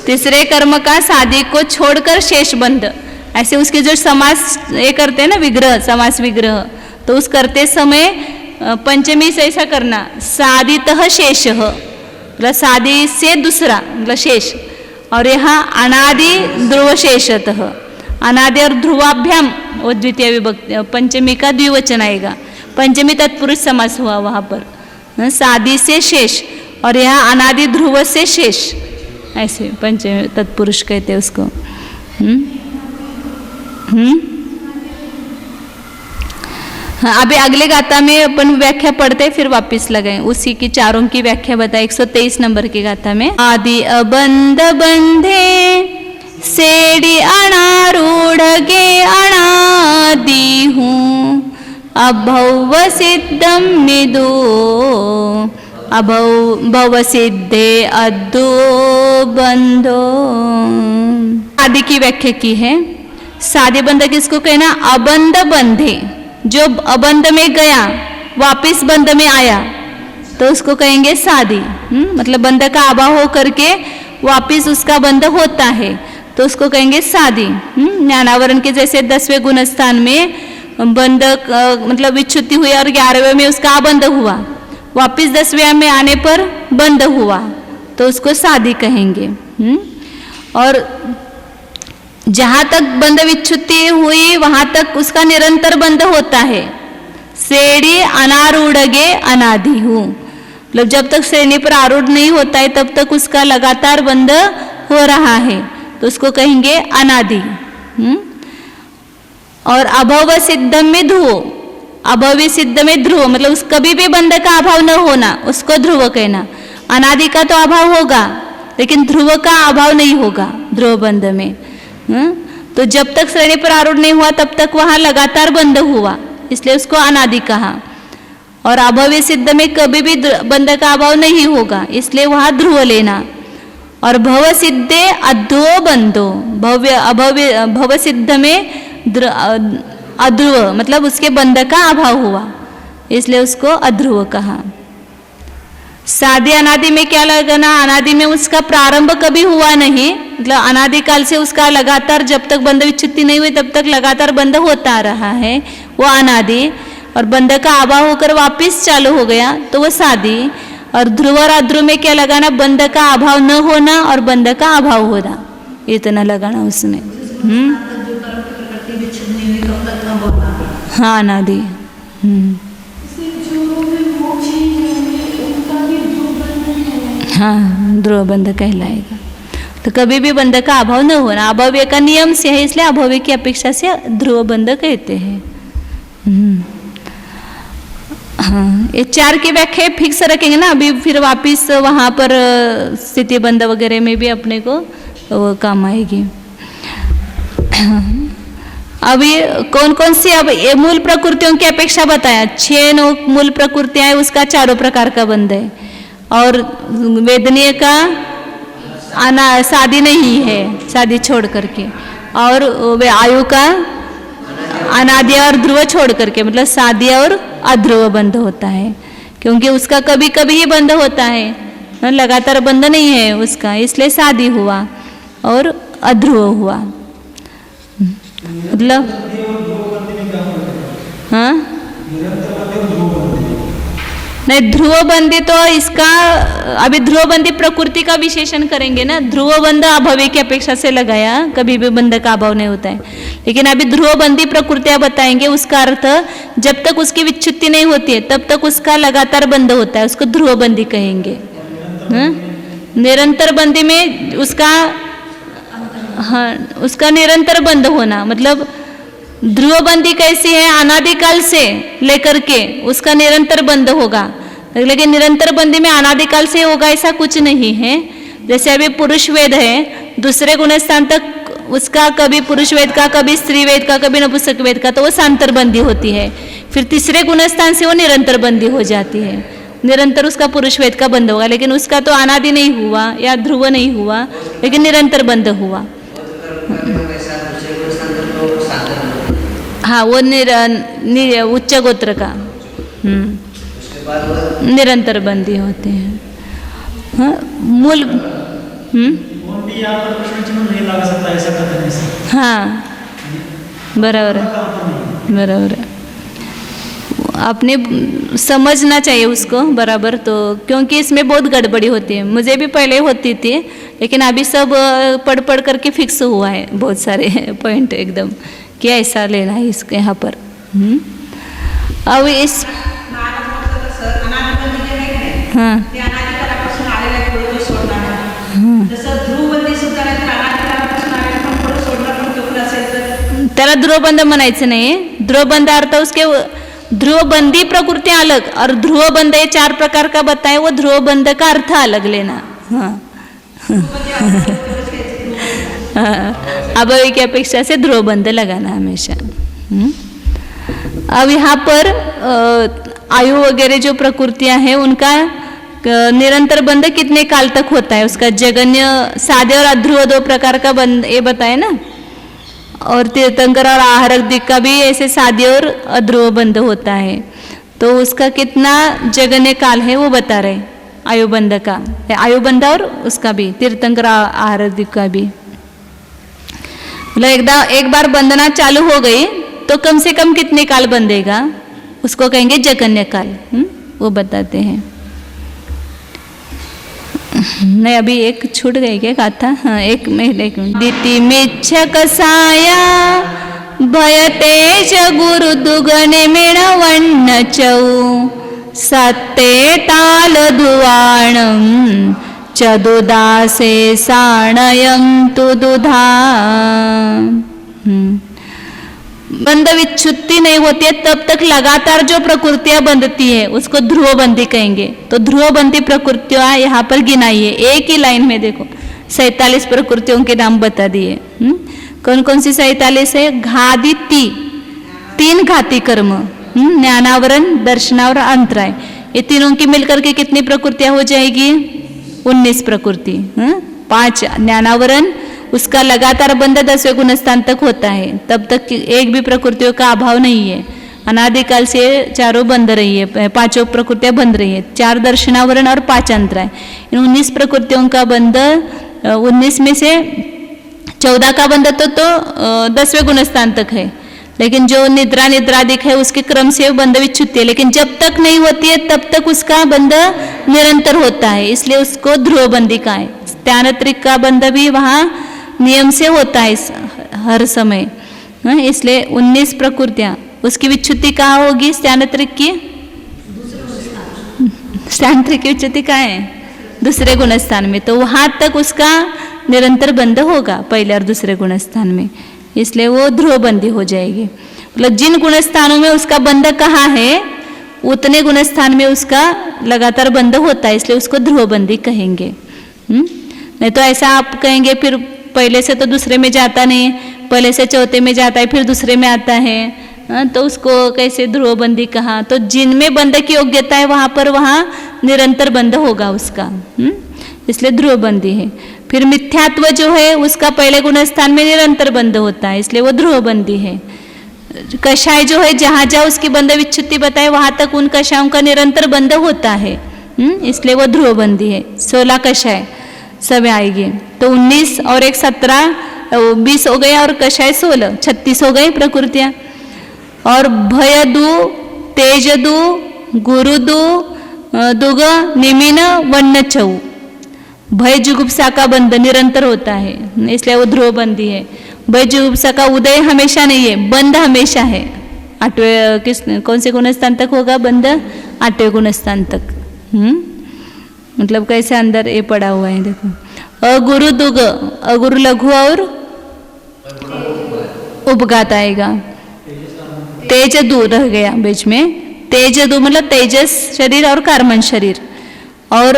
तीसरे कर्म का साधी को छोड़कर शेष बंध, ऐसे उसके जो समास ये करते हैं ना विग्रह, समास विग्रह, तो उस करते समय पंचमी से ऐसा करना, साधितः शेषः, मतलब साधी से दूसरा मतलब शेष, और यहाँ अनादि ध्रुव शेषतः, अनादि और ध्रुवाभ्याम वो द्वितीय विभक्ति, पंचमी का द्विवचन आएगा, पंचमी तत्पुरुष समास हुआ वहाँ पर, साधी से शेष, और यहाँ अनादि ध्रुव से शेष, ऐसे पंचमी तत्पुरुष कहते हैं उसको. हाँ, अभी अगले गाथा में अपन व्याख्या पढ़ते फिर वापस लगाएं, उसी की चारों की व्याख्या बताए 123 नंबर की गाथा में. आदि अबंध बंधे सेड़ी अनारूढ़ गे अनादि हूँ, अभव सिद्धम निदो अभव सिद्धे अद्दो बंधो. आदि की व्याख्या की है. सादे बंध किसको कहना, अबंध बंधे, जो अबंध में गया वापिस बंध में आया तो उसको कहेंगे सादी. मतलब बंध का अभाव हो करके वापिस उसका बंध होता है तो उसको कहेंगे सादी. ज्ञानावरण के जैसे 10वें गुणस्थान में बंध मतलब विच्छुति हुई और 11वें में उसका अबंध हुआ, वापिस 10वें में आने पर बंध हुआ तो उसको सादी कहेंगे. और जहाँ तक बंध विच्छुति हुई वहाँ तक उसका निरंतर बंध होता है. श्रेणी अनारूढ़ गे अनादि हूँ, मतलब जब तक श्रेणी पर आरूढ़ नहीं होता है तब तक उसका लगातार बंध हो रहा है तो उसको कहेंगे अनादि. और अभव सिद्ध में ध्रुव, अभवी सिद्ध में ध्रुव मतलब उस कभी भी बंध का अभाव न होना उसको ध्रुव कहना. अनादि का तो अभाव होगा लेकिन ध्रुव का अभाव नहीं होगा ध्रुव बंध में. तो जब तक श्रेणी पर आरूढ़ नहीं हुआ तब तक वहाँ लगातार बंध हुआ, इसलिए उसको अनादि कहा. और अभव्य सिद्ध में कभी भी बंध का अभाव नहीं होगा, इसलिए वहाँ ध्रुव लेना. और भव सिद्धे अध्रुव बंधो, भव्य अभव्य भव सिद्ध में अध्रुव मतलब उसके बंध का अभाव हुआ, इसलिए उसको अध्रुव कहा. सादे अनादि में क्या लगाना, अनादि में उसका प्रारंभ कभी हुआ नहीं, मतलब अनादिकाल से उसका लगातार जब तक बंध विच्छुति नहीं हुई तब तक लगातार बंध होता रहा है वो अनादि. और बंध का अभाव होकर वापिस चालू हो गया तो वो सादी. और ध्रुव और अध्रुव में क्या लगाना, बंध का अभाव न होना और बंध का अभाव होना, इतना लगाना उसमें. हाँ अनादि. हाँ ध्रुव बंध कहलाएगा. तो कभी भी बंध का अभाव न होना, अभव्य का नियम से है इसलिए अभव्य की अपेक्षा से ध्रुव बंध कहते हैं. हाँ ये 4 की व्याख्या फिक्स रखेंगे ना, अभी फिर वापिस वहाँ पर स्थिति बंध वगैरह में भी अपने को वो काम आएगी. अभी कौन कौन सी अब ये मूल प्रकृतियों की अपेक्षा बताया, 6 मूल प्रकृतियां हैं उसका 4 प्रकार का बंध है. और वेदनीय का शादी नहीं है, शादी छोड़ करके. और आयु का अनादि और ध्रुव छोड़ करके मतलब शादी और अध्रुव बंध होता है, क्योंकि उसका कभी कभी ही बंध होता है, लगातार बंध नहीं है उसका, इसलिए शादी हुआ और अध्रुव हुआ. मतलब हाँ नहीं, ध्रुवबंदी तो इसका अभी ध्रुवबंदी प्रकृति का विशेषण करेंगे ना. ध्रुवबंध अभव्य की अपेक्षा से लगाया, कभी भी बंध का अभाव नहीं होता है, लेकिन अभी ध्रुवबंदी प्रकृतियां बताएंगे. उसका अर्थ जब तक उसकी विच्छुति नहीं होती है तब तक उसका लगातार बंध होता है, उसको ध्रुवबंदी कहेंगे. निरंतर बंदी में उसका हाँ उसका निरंतर बंध होना, मतलब ध्रुवबंदी कैसी है, अनादिकाल से लेकर के उसका निरंतर बंध होगा, लेकिन निरंतर बंदी में अनादिकाल से होगा ऐसा कुछ नहीं है. जैसे अभी पुरुष वेद है, दूसरे गुणस्थान तक उसका कभी पुरुष वेद का, कभी स्त्री वेद का, कभी नपुंसक वेद का, तो वो सांतर बंदी होती है. फिर तीसरे गुणस्थान से वो निरंतर बंदी हो जाती है, निरंतर उसका पुरुषवेद का बंद होगा, लेकिन उसका तो अनादि नहीं हुआ या ध्रुव नहीं हुआ, लेकिन निरंतर बंद हुआ। हाँ, वो उच्च गोत्र का निरंतर बंदी होते हैं। हाँ, मूल
भी यहाँ पर प्रश्न चिन्ह नहीं लगा सकता, ऐसा कथन है।
हाँ, बराबर है, बराबर है। आपने समझना चाहिए उसको बराबर, तो क्योंकि इसमें बहुत गड़बड़ी होती है, मुझे भी पहले होती थी, लेकिन अभी सब पढ़ पढ़ करके फिक्स हुआ है बहुत सारे पॉइंट एकदम कि ऐसा लेना है इसके यहाँ पर। अब इस हाँ त्याला ध्रुवबंध म्हणायचं नाही। ध्रुवबंध अर्थ उसके ध्रुवबंदी प्रकृति अलग और ध्रुवबंध ये 4 प्रकार का बताए, वो ध्रुवबंध का अर्थ अलग लेना। हाँ अभावी की अपेक्षा से ध्रुवबंध लगाना हमेशा। अब यहाँ पर आयु वगैरह जो प्रकृतियां हैं उनका निरंतर बंध कितने काल तक होता है, उसका जगन्य साधे और अध्रुव 2 प्रकार का बंध ये बताए ना, और तीर्थंकर और आहारक दिक का भी ऐसे साधे और अध्रुव बंध होता है, तो उसका कितना जगन्य काल है वो बता रहे आयुबंध का, आयुबंध और उसका भी तीर्थंकर आहारक दिक का भी। मतलब एक बार बंधना चालू हो गई तो कम से कम कितने काल बंधेगा, उसको कहेंगे जगन्य काल। वो बताते हैं। नहीं, अभी एक छूट गई क्या गाथा? हाँ, एक मिनट। दिति मिच्छ कसाया भय तेज गुरु दुगने मेणवण्ण चौ सत्ते ताल दुवाणम चदुदासे साणयं तु दुधा। बंध विच्छुत्ति नहीं होती है तब तक लगातार जो प्रकृतियां बंधती है उसको ध्रुवबंदी कहेंगे। तो ध्रुवबंदी प्रकृतियां यहाँ पर गिनाई है, एक ही लाइन में देखो 47 प्रकृतियों के नाम बता दिए। कौन कौन सी 47 है? घादिति 3 घाती कर्म, ज्ञानावरण, दर्शनावरण, अंतराय, ये तीनों की मिलकर के कितनी प्रकृतियां हो जाएगी? 19 प्रकृति। 5 ज्ञानावरण, उसका लगातार बंध 10वें गुणस्थान तक होता है, तब तक एक भी प्रकृतियों का अभाव नहीं है। अनादिकाल से चारों बंध रही है, 5 प्रकृतियां बंध रही है, 4 दर्शनावरण और 5 अंतराय। इन 19 प्रकृतियों का बंध 19 में से 14 का बंध तो 10वें गुणस्थान तक है, लेकिन जो निद्रा निद्रादिक है उसके क्रम से बंध विच्छुत्ति है, लेकिन जब तक नहीं होती है तब तक उसका बंध निरंतर होता है, इसलिए उसको ध्रुवबंदी का है। त्यानत्रिक का बंध भी वहाँ नियम से होता है हर समय, इसलिए 19 प्रकृतियां, उसकी विच्छुत्ति कहाँ होगी? स्थानत्रिक की, स्थानत्रिक की विच्छुत्ति कहाँ है? दूसरे गुणस्थान में, तो वहां तक उसका निरंतर बंध होगा पहले और दूसरे गुणस्थान में, इसलिए वो ध्रुवबंदी हो जाएगी। मतलब जिन गुणस्थानों में उसका बंध कहाँ है उतने गुणस्थान में उसका लगातार बंध होता है, इसलिए उसको ध्रुवबंदी कहेंगे। नहीं तो ऐसा आप कहेंगे फिर पहले से तो दूसरे में जाता नहीं, पहले से चौथे में जाता है फिर दूसरे में आता है, तो उसको कैसे ध्रुवबंदी कहा? तो जिनमें बंध की योग्यता है वहाँ पर वहाँ निरंतर बंध होगा उसका, इसलिए ध्रुवबंदी है। फिर मिथ्यात्व जो है उसका पहले गुणस्थान में निरंतर बंध होता है, इसलिए वो ध्रुवबंदी है। कषाय जो है जहाँ जहाँ उसकी बंध विच्छुत्ति बताए वहाँ तक उन कषायों का निरंतर बंध होता है, इसलिए वो ध्रुवबंदी है। 16 कषाय सब आएगी, तो 19 और 1 17 20 हो गए, और कषाय 16 36 हो गए प्रकृतियां। और भयदु, तेजदु, गुरुदु, दुग, निमिन, वन्न चौ, भय जुगुप्सा का बंध निरंतर होता है, इसलिए वो ध्रुवबंदी है। भय जुगुप्सा का उदय हमेशा नहीं है, बंध हमेशा है। 8वें कौन से गुणस्थान तक होगा बंध? 8वें गुणस्थान तक। मतलब कैसे अंदर ये पड़ा हुआ है देखो। अगुरु दुग, अगुरु लघु और उपघात आएगा। तेज दु रह गया बीच में, तेज दु मतलब तेजस शरीर और कार्बन शरीर, और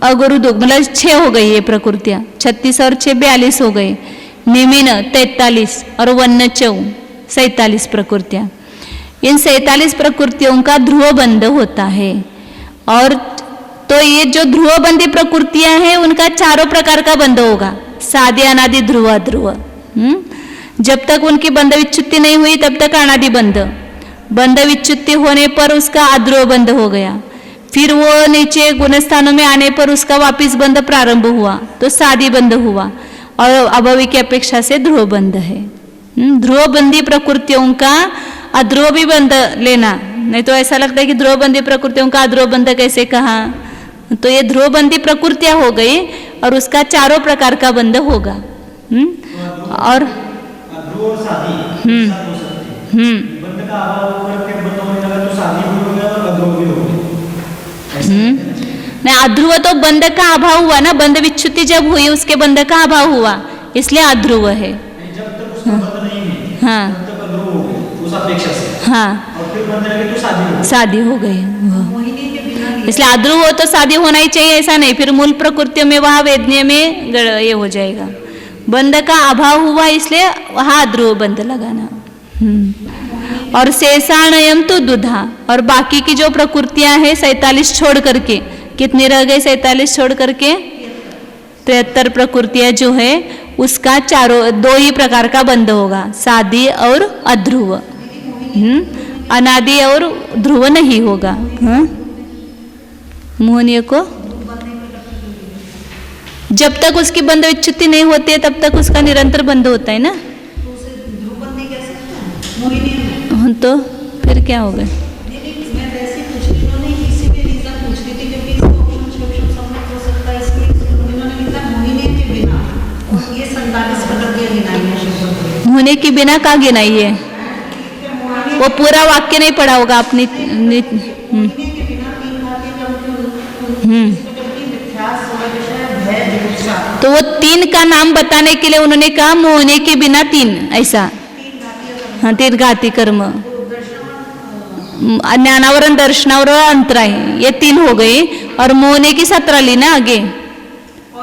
अगुरु दुग मतलब 6 हो गई ये प्रकृतियां, 36 और 6 42 हो गए। निमिन 43 और वन्न चौ 47 प्रकृतियां। इन 47 प्रकृतियों का ध्रुव बंध होता है। और तो ये जो ध्रुवबंधी प्रकृतियां हैं उनका चारों प्रकार का बंध होगा, सादे, अनादि, ध्रुव, अध्रुव। जब तक उनकी बंध विच्युत्ति नहीं हुई तब तक अनादि बंध, बंध विच्युत्ति होने पर उसका अध्रुव बंध हो गया। फिर वो नीचे गुणस्थानों में आने पर उसका वापिस बंध प्रारंभ हुआ तो सादी बंध हुआ, और अभावी की अपेक्षा से ध्रुव बंध है। ध्रुवबंधी प्रकृतियों का अध्रुव भी बंध लेना, नहीं तो ऐसा लगता है कि ध्रुवबंधी प्रकृतियों का अध्रुव बंध कैसे कहा। तो ये ध्रुवबंधी प्रकृतियां हो गई और उसका चारों प्रकार का बंध होगा। और
अध्रुव और सादी साथ हो सकते हैं। बंध का अभाव होकर के बंध होने लगा तो सादी भी हो गया और अध्रुव भी हो गया।
नहीं, अध्रुव तो बंध का अभाव हुआ ना, बंध विच्युति जब हुई उसके बंध का अभाव हुआ, इसलिए अध्रुव है।
जब तक उसका बंध नहीं है
हाँ
तब तक अध्रुव हो गया उस अपेक्षा से।
हाँ,
और फिर बंध लगे तो सादी हो गई।
शादी हो गई।
मोहिनी के बिना
इसलिए अध्रुव हो तो शादी होना ही चाहिए, ऐसा नहीं, फिर मूल प्रकृतियों में वहाँ वेदनीय में ये हो जाएगा। बंध का अभाव हुआ इसलिए वहाँ अध्रुव बंध लगाना। और शेषाणयम तो दुधा, और बाकी की जो प्रकृतियां हैं 47 छोड़ करके, कितनी रह गई 47 छोड़ करके? 73 प्रकृतियां जो है उसका चारों दो ही प्रकार का बंध होगा, सादी और अध्रुव। अनादि और ध्रुव नहीं होगा। मोहनीय को जब तक उसकी बंध विच्युत्ति नहीं होती है तब तक उसका निरंतर बंध होता है ना।
तो उसे ध्रुवबंदी कह सकते हैं मोहिनी में।
तो फिर क्या होगा?
नहीं, मैं वैसे पूछ रही हूँ, नहीं इसी के रीजन पूछ रही थी क्योंकि इसको ऑप्शन सम्मत हो सकता है, इसलिए उन्होंने लिखा मोहिनी के बिना, और ये 47 प्रकृतियां गिनाई है शिव।
होने के बिना का गिनाई है, वो पूरा वाक्य नहीं पढ़ा होगा अपनी।
मोहिनी के बिना 3 बातें
तो वो 3 का नाम बताने के लिए उन्होंने कहा मोहने के बिना 3, ऐसा। हाँ, 3 घाती कर्म, ज्ञानावरण, दर्शनावरण और अंतराय, ये 3 हो गई। और मोहने की 17 ली ना आगे।
और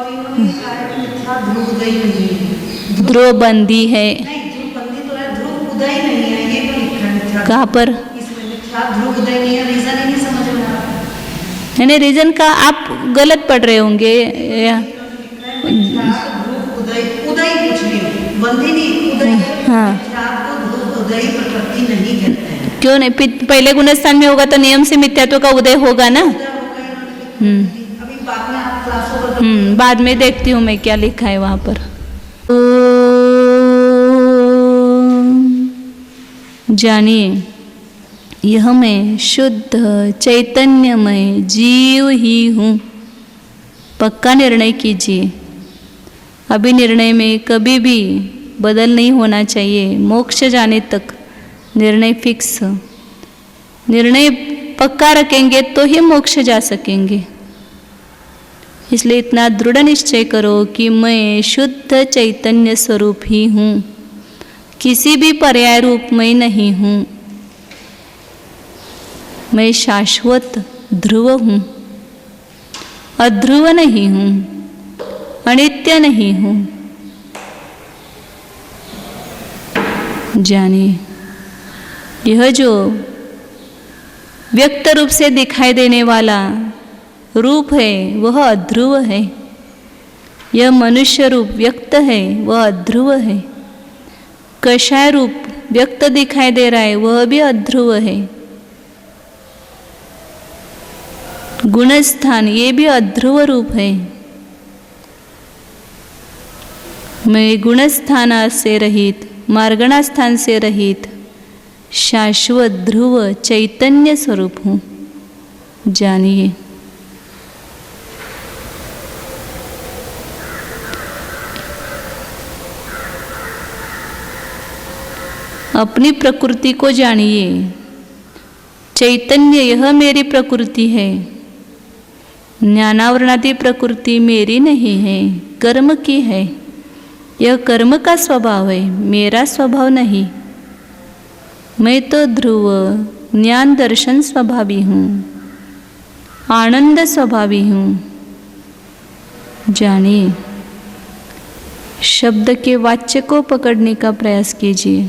इन्होंने कहा है कि मिथ्या ध्रुव उदय नहीं है।
ध्रुव बंदी है,
नहीं, ध्रुव बंदी तो है, ध्रुव उदय नहीं है, ये तो लिखा है मिथ्या।
कहाँ पर?
इसमें मिथ्या ध्रुव उदय नहीं है, रीजन ही नहीं समझ में आ रहा।
नहीं, रीजन का आप गलत पढ़ रहे होंगे या
उदय उदय कुछ नहीं, बंदी नहीं, उदय।
हाँ,
को ध्रुव उदय प्रकृति नहीं कहते हैं।
क्यों नहीं? पहले गुणस्थान में होगा तो नियम से मिथ्यात्व का उदय होगा ना।
अभी बाद में आप क्लासों पर
बाद में देखती हूँ मैं क्या लिखा है वहां पर। जानिए, यह मैं शुद्ध चैतन्यमय जीव ही हूँ। पक्का निर्णय कीजिए, अभी निर्णय में कभी भी बदल नहीं होना चाहिए। मोक्ष जाने तक निर्णय फिक्स, निर्णय पक्का रखेंगे तो ही मोक्ष जा सकेंगे। इसलिए इतना दृढ़ निश्चय करो कि मैं शुद्ध चैतन्य स्वरूप ही हूँ, किसी भी पर्याय रूप में नहीं हूँ। मैं शाश्वत ध्रुव हूँ, अध्रुव नहीं हूँ, अनित्य नहीं हूँ। जानिए, यह जो व्यक्त रूप से दिखाई देने वाला रूप है वह अध्रुव है। यह मनुष्य रूप व्यक्त है वह अध्रुव है। कषाय रूप व्यक्त दिखाई दे रहा है वह भी अध्रुव है। गुणस्थान ये भी अध्रुव रूप है। मैं गुणस्थान से रहित, मार्गणा स्थान से रहित शाश्वत ध्रुव चैतन्य स्वरूप हूँ। जानिए, अपनी प्रकृति को जानिए। चैतन्य यह मेरी प्रकृति है, ज्ञानावरणादि प्रकृति मेरी नहीं है, कर्म की है। यह कर्म का स्वभाव है, मेरा स्वभाव नहीं। मैं तो ध्रुव ज्ञान दर्शन स्वभावी हूँ, आनंद स्वभावी हूँ। जानिए, शब्द के वाच्य को पकड़ने का प्रयास कीजिए।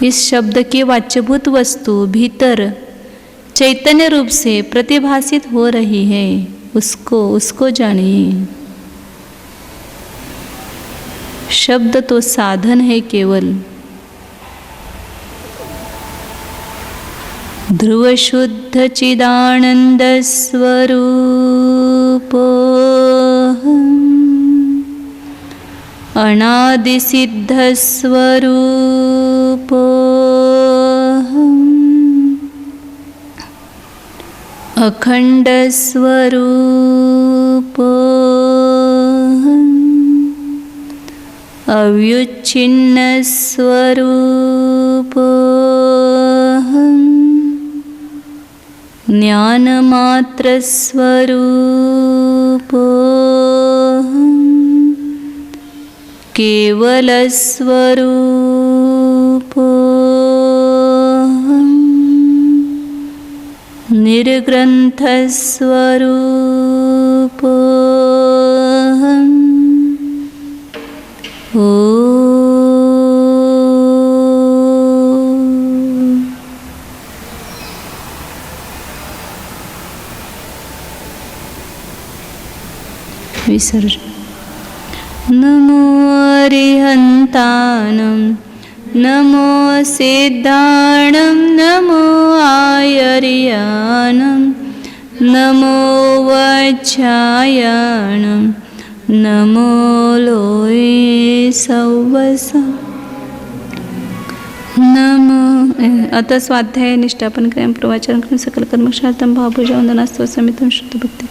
इस शब्द की वाच्यभूत वस्तु भीतर चैतन्य रूप से प्रतिभासित हो रही है, उसको जानिए। शब्द तो साधन है केवल। ध्रुव शुद्ध चिदानंद स्वरूप अनादि सिद्ध स्वरूप अखंड स्वरूप अव्युच्छिन्न स्वरूप ज्ञानमात्र स्वरूप केवल स्वरूप निर्ग्रंथ स्वरूप ओ विसर्जन। नमो अरिहन्तानं नमो सिद्धाणं नमो आयर्यानं नमो वच्छायानं नमो लोये सौवसं नमो। अतः स्वाध्याय निष्ठापन करें, प्रवचन करें, सकल कर्मक्षार्थम भावपूजा वंदनास्तव समितं शुद्ध भक्ति।